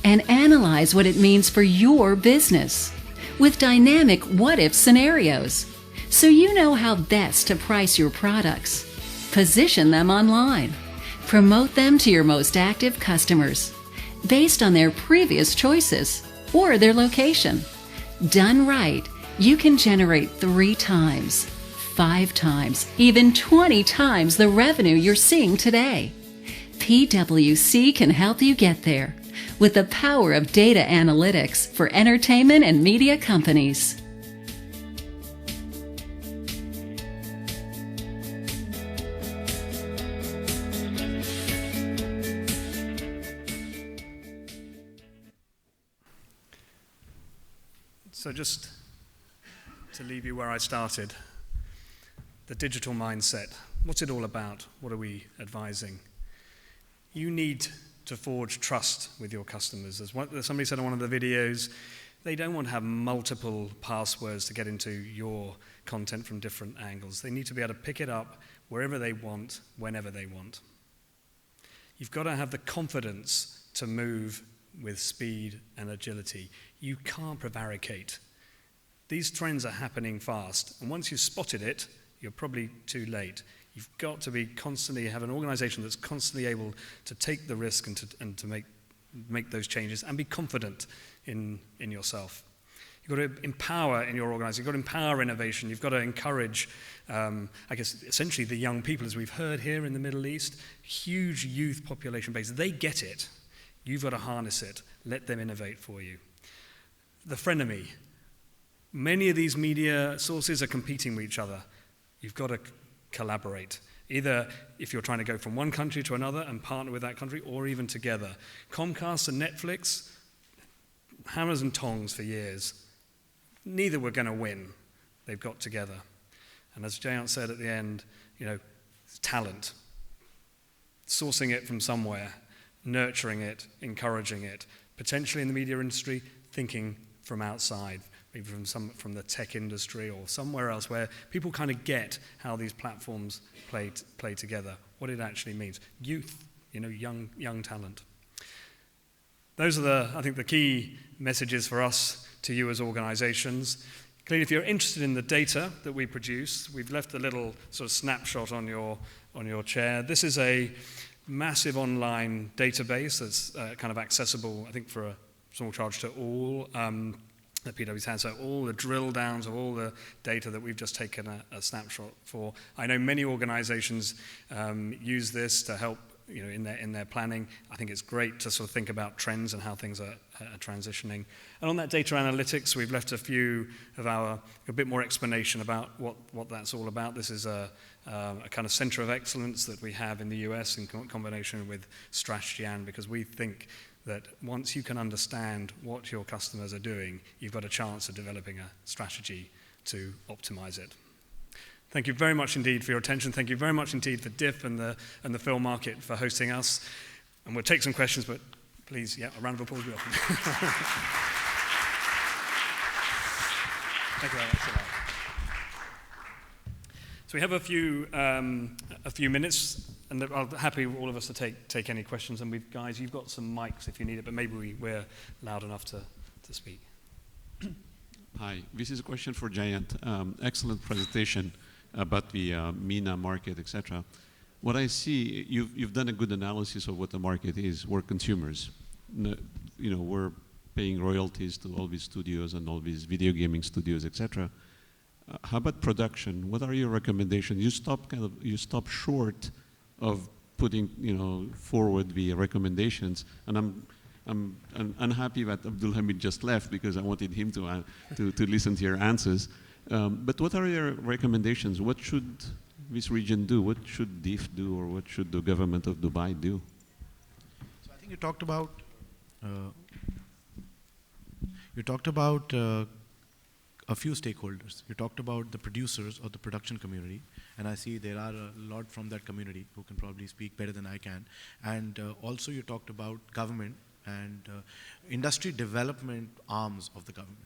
and analyze what it means for your business with dynamic what-if scenarios, so you know how best to price your products, position them online, promote them to your most active customers based on their previous choices or their location. Done right, you can generate 3 times, 5 times, even 20 times the revenue you're seeing today. PwC can help you get there with the power of data analytics for entertainment and media companies. So just to leave you where I started, the digital mindset. What's it all about? What are we advising? You need to forge trust with your customers. As somebody said on one of the videos, they don't want to have multiple passwords to get into your content from different angles. They need to be able to pick it up wherever they want, whenever they want. You've got to have the confidence to move with speed and agility. You can't prevaricate. These trends are happening fast, and once you've spotted it, you're probably too late. You've got to be constantly have an organization that's constantly able to take the risk and to make those changes and be confident in yourself. You've got to empower in your organization. You've got to empower innovation. You've got to encourage, essentially the young people, as we've heard here in the Middle East, huge youth population base. They get it. You've got to harness it. Let them innovate for you. The frenemy. Many of these media sources are competing with each other. You've got to collaborate, either if you're trying to go from one country to another and partner with that country, or even together. Comcast and Netflix, hammers and tongs for years. Neither were going to win. They've got together. And as Jayant said at the end, talent. Sourcing it from somewhere, nurturing it, encouraging it. Potentially in the media industry, thinking from outside. Maybe from the tech industry or somewhere else where people kind of get how these platforms play together, what it actually means. Youth, young talent. Those are I think the key messages for us to you as organizations. Clearly, if you're interested in the data that we produce, we've left a little sort of snapshot on your chair. This is a massive online database that's kind of accessible, I think, for a small charge to all. That PwC has, so all the drill downs of all the data that we've just taken a snapshot for. I know many organizations use this to help in their planning. I think it's great to sort of think about trends and how things are transitioning. And on that data analytics, we've left a bit more explanation about what that's all about. This is a kind of center of excellence that we have in the US in combination with Strategy, because we think that once you can understand what your customers are doing, you've got a chance of developing a strategy to optimize it. Thank you very much indeed for your attention. Thank you very much indeed for DIF and the film market for hosting us. And we'll take some questions, but please, a round of applause. Thank you very much. So we have a few minutes and I'm happy all of us to take any questions. And guys, you've got some mics if you need it, but maybe we're loud enough to speak. Hi, this is a question for Jayant. Excellent presentation about the MENA market, etc. What I see, you've done a good analysis of what the market is. We're consumers. We're paying royalties to all these studios and all these video gaming studios, etc. How about production? What are your recommendations? You stop short of putting forward the recommendations, and I'm unhappy that Abdul Hamid just left because I wanted him to listen to your answers. But what are your recommendations? What should this region do? What should DIF do, or what should the government of Dubai do? So I think you talked about a few stakeholders. You talked about the producers or the production community, and I see there are a lot from that community who can probably speak better than I can. And also you talked about government and industry development arms of the government.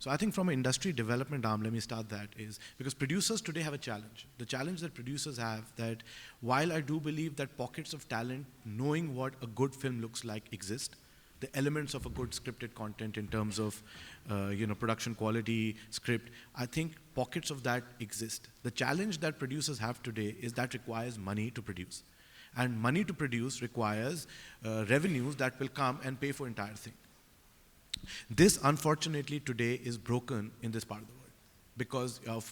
So I think from an industry development arm, let me start that, is because producers today have a challenge. The challenge that producers have, that while I do believe that pockets of talent, knowing what a good film looks like, exist, the elements of a good scripted content in terms of production quality, script, I think pockets of that exist. The challenge that producers have today is that requires money to produce. And money to produce requires revenues that will come and pay for entire thing. This, unfortunately, today is broken in this part of the world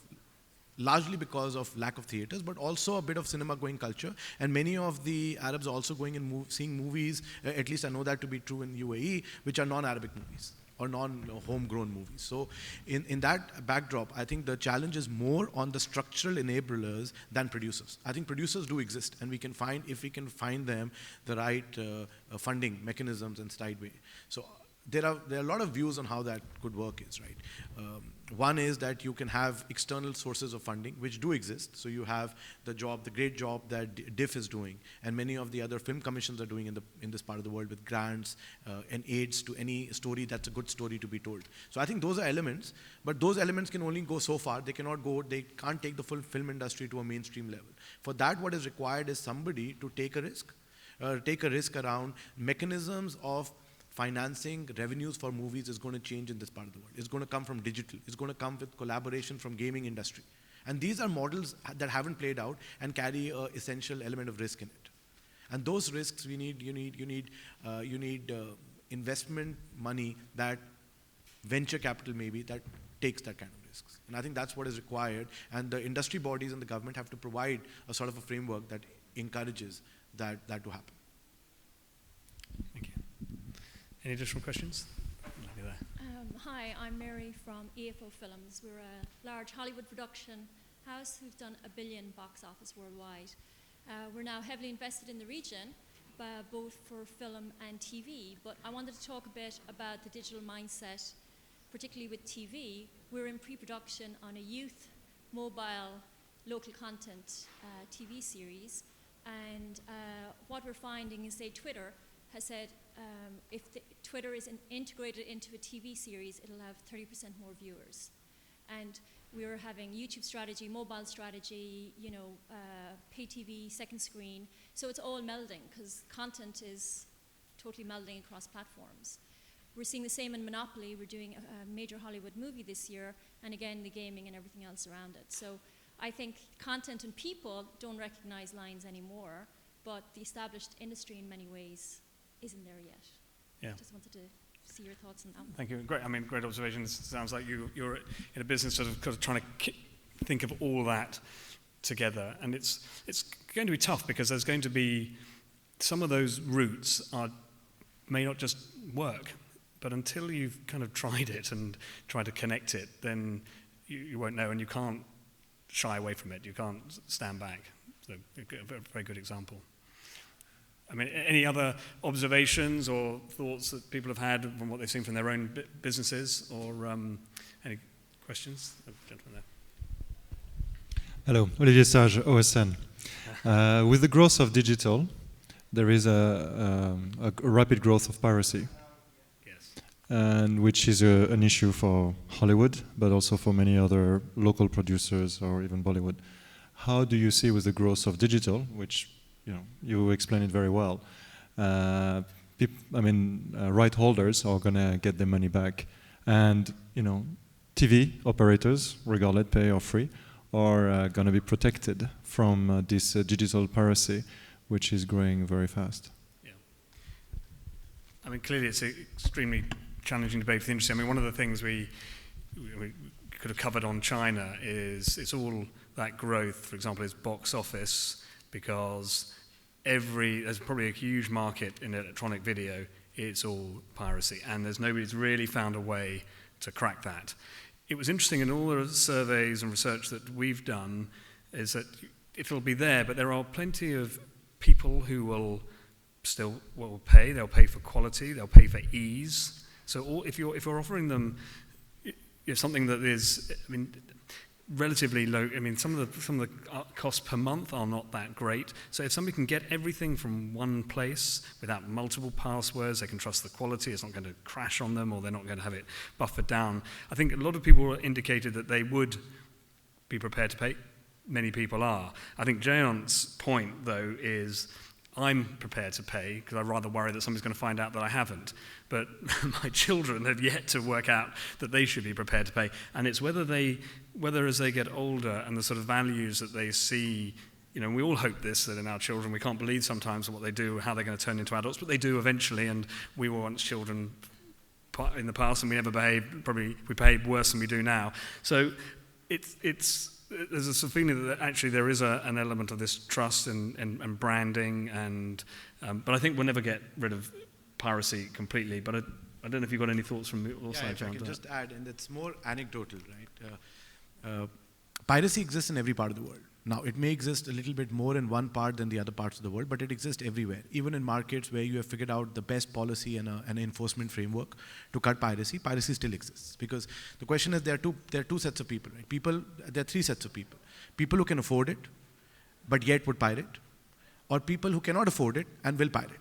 largely because of lack of theaters, but also a bit of cinema-going culture. And many of the Arabs are also going and seeing movies, at least I know that to be true in UAE, which are non-Arabic movies or non-homegrown movies. So in that backdrop, I think the challenge is more on the structural enablers than producers. I think producers do exist, and if we can find them the right funding mechanisms and right way. So there are a lot of views on how that could work is, right? One is that you can have external sources of funding, which do exist. So you have the great job that DIF is doing, and many of the other film commissions are doing in this part of the world with grants and aids to any story that's a good story to be told. So I think those are elements, but those elements can only go so far. They can't take the full film industry to a mainstream level. For that, what is required is somebody to take a risk around mechanisms of financing revenues for movies is going to change in this part of the world. It's going to come from digital. It's going to come with collaboration from gaming industry. And these are models that haven't played out and carry an essential element of risk in it. And those risks, you need investment money, that venture capital maybe, that takes that kind of risks. And I think that's what is required. And the industry bodies and the government have to provide a sort of a framework that encourages that to happen. Thank you. Any additional questions? Hi, I'm Mary from EFO Films. We're a large Hollywood production house who've done $1 billion box office worldwide. We're now heavily invested in the region, both for film and TV, but I wanted to talk a bit about the digital mindset, particularly with TV. We're in pre-production on a youth, mobile, local content TV series, and what we're finding is, say, Twitter has said if Twitter is integrated into a TV series, it'll have 30% more viewers. And we're having YouTube strategy, mobile strategy, pay TV, second screen. So it's all melding because content is totally melding across platforms. We're seeing the same in Monopoly. We're doing a major Hollywood movie this year, and again, the gaming and everything else around it. So I think content and people don't recognize lines anymore, but the established industry in many ways isn't there yet. Yeah. Just wanted to see your thoughts on that. Thank you. Great. I mean, great observation. It sounds like you're in a business sort of trying to think of all that together, and it's going to be tough because there's going to be some of those routes may not just work, but until you've kind of tried it and tried to connect it, then you won't know, and you can't shy away from it. You can't stand back. So a very good example. I mean, any other observations or thoughts that people have had from what they've seen from their own businesses, or any questions? Gentleman there. Hello, Olivier Sage, OSN. With the growth of digital, there is a rapid growth of piracy, yes, and which is an issue for Hollywood, but also for many other local producers or even Bollywood. How do you see with the growth of digital, which you explained it very well. Right holders are gonna get their money back, and TV operators, regardless pay or free, are gonna be protected from this digital piracy, which is growing very fast. Yeah. I mean, clearly it's an extremely challenging debate for the industry. I mean, one of the things we could have covered on China is it's all that growth, for example, is box office, because there's probably a huge market in electronic video, it's all piracy, and there's nobody's really found a way to crack that. It was interesting in all the surveys and research that we've done is that it'll be there, but there are plenty of people who will still pay. They'll pay for quality, they'll pay for ease. So if you're offering them something that is, relatively low. Some of the costs per month are not that great. So if somebody can get everything from one place without multiple passwords, they can trust the quality, it's not going to crash on them, or they're not going to have it buffered down. I think a lot of people indicated that they would be prepared to pay. Many people are. I think Jayant's point, though, is I'm prepared to pay because I rather worry that somebody's going to find out that I haven't. But my children have yet to work out that they should be prepared to pay. And it's whether as they get older and the sort of values that they see, we all hope this, that in our children, we can't believe sometimes what they do, how they're going to turn into adults, but they do eventually, and we were once children in the past and we never behaved, probably we behaved worse than we do now. So there's a sort of feeling that actually there is an element of this trust and branding, but I think we'll never get rid of piracy completely. But I don't know if you've got any thoughts from your side, If I Jayant. can just add, and it's more anecdotal, right? Piracy exists in every part of the world. Now, it may exist a little bit more in one part than the other parts of the world, but it exists everywhere. Even in markets where you have figured out the best policy and an enforcement framework to cut piracy, piracy still exists. Because the question is, there are two sets of people, right? There are three sets of people. People who can afford it, but yet would pirate, or people who cannot afford it and will pirate.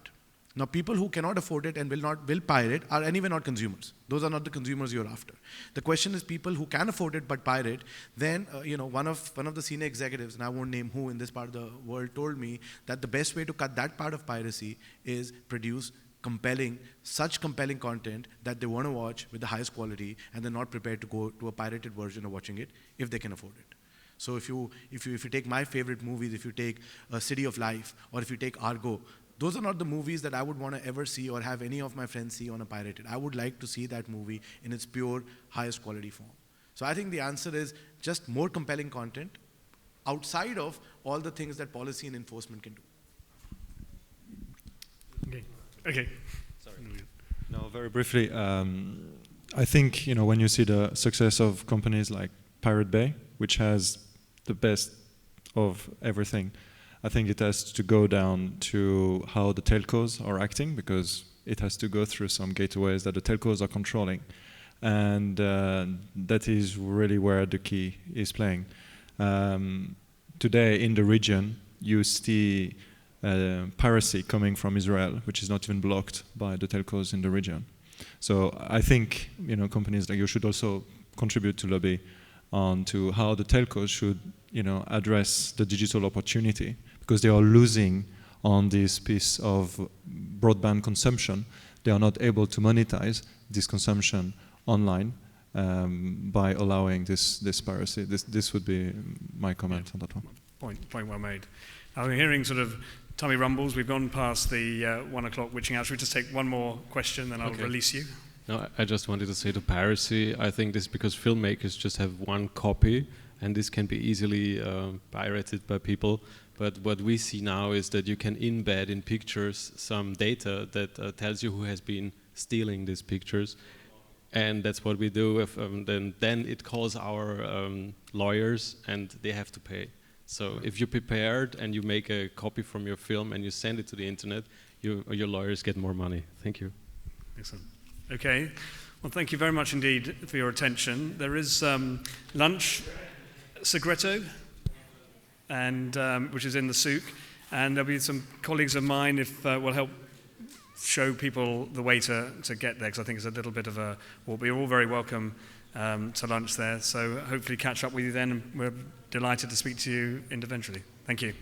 Now, people who cannot afford it and will pirate are anyway not consumers. Those are not the consumers you're after. The question is people who can afford it but pirate. Then, one of the senior executives, and I won't name who in this part of the world, told me that the best way to cut that part of piracy is produce such compelling content that they want to watch with the highest quality, and they're not prepared to go to a pirated version of watching it if they can afford it. So if you take my favorite movies, if you take City of Life, or if you take Argo, those are not the movies that I would want to ever see or have any of my friends see on a pirated. I would like to see that movie in its pure, highest quality form. So I think the answer is just more compelling content outside of all the things that policy and enforcement can do. Okay. Sorry. No, very briefly, I think when you see the success of companies like Pirate Bay, which has the best of everything, I think it has to go down to how the telcos are acting, because it has to go through some gateways that the telcos are controlling. And that is really where the key is playing. Today in the region, you see piracy coming from Israel, which is not even blocked by the telcos in the region. So I think companies like you should also contribute to lobby on to how the telcos should address the digital opportunity, because they are losing on this piece of broadband consumption. They are not able to monetize this consumption online by allowing this piracy. This would be my comment on that one. Point well made. I'm hearing sort of tummy rumbles. We've gone past the 1 o'clock witching hour. Should we just take one more question, then I'll release you? No, I just wanted to say to piracy, I think this is because filmmakers just have one copy, and this can be easily pirated by people. But what we see now is that you can embed in pictures some data that tells you who has been stealing these pictures. And that's what we do. Then it calls our lawyers, and they have to pay. So if you're prepared and you make a copy from your film and you send it to the internet, your lawyers get more money. Thank you. Excellent. Okay. Well, thank you very much indeed for your attention. There is lunch, segreto, and which is in the souk, and there'll be some colleagues of mine if will help show people the way to get there, because I think it's a little bit of a walk. You're all very welcome to lunch there, so hopefully catch up with you then, and we're delighted to speak to you individually. Thank you.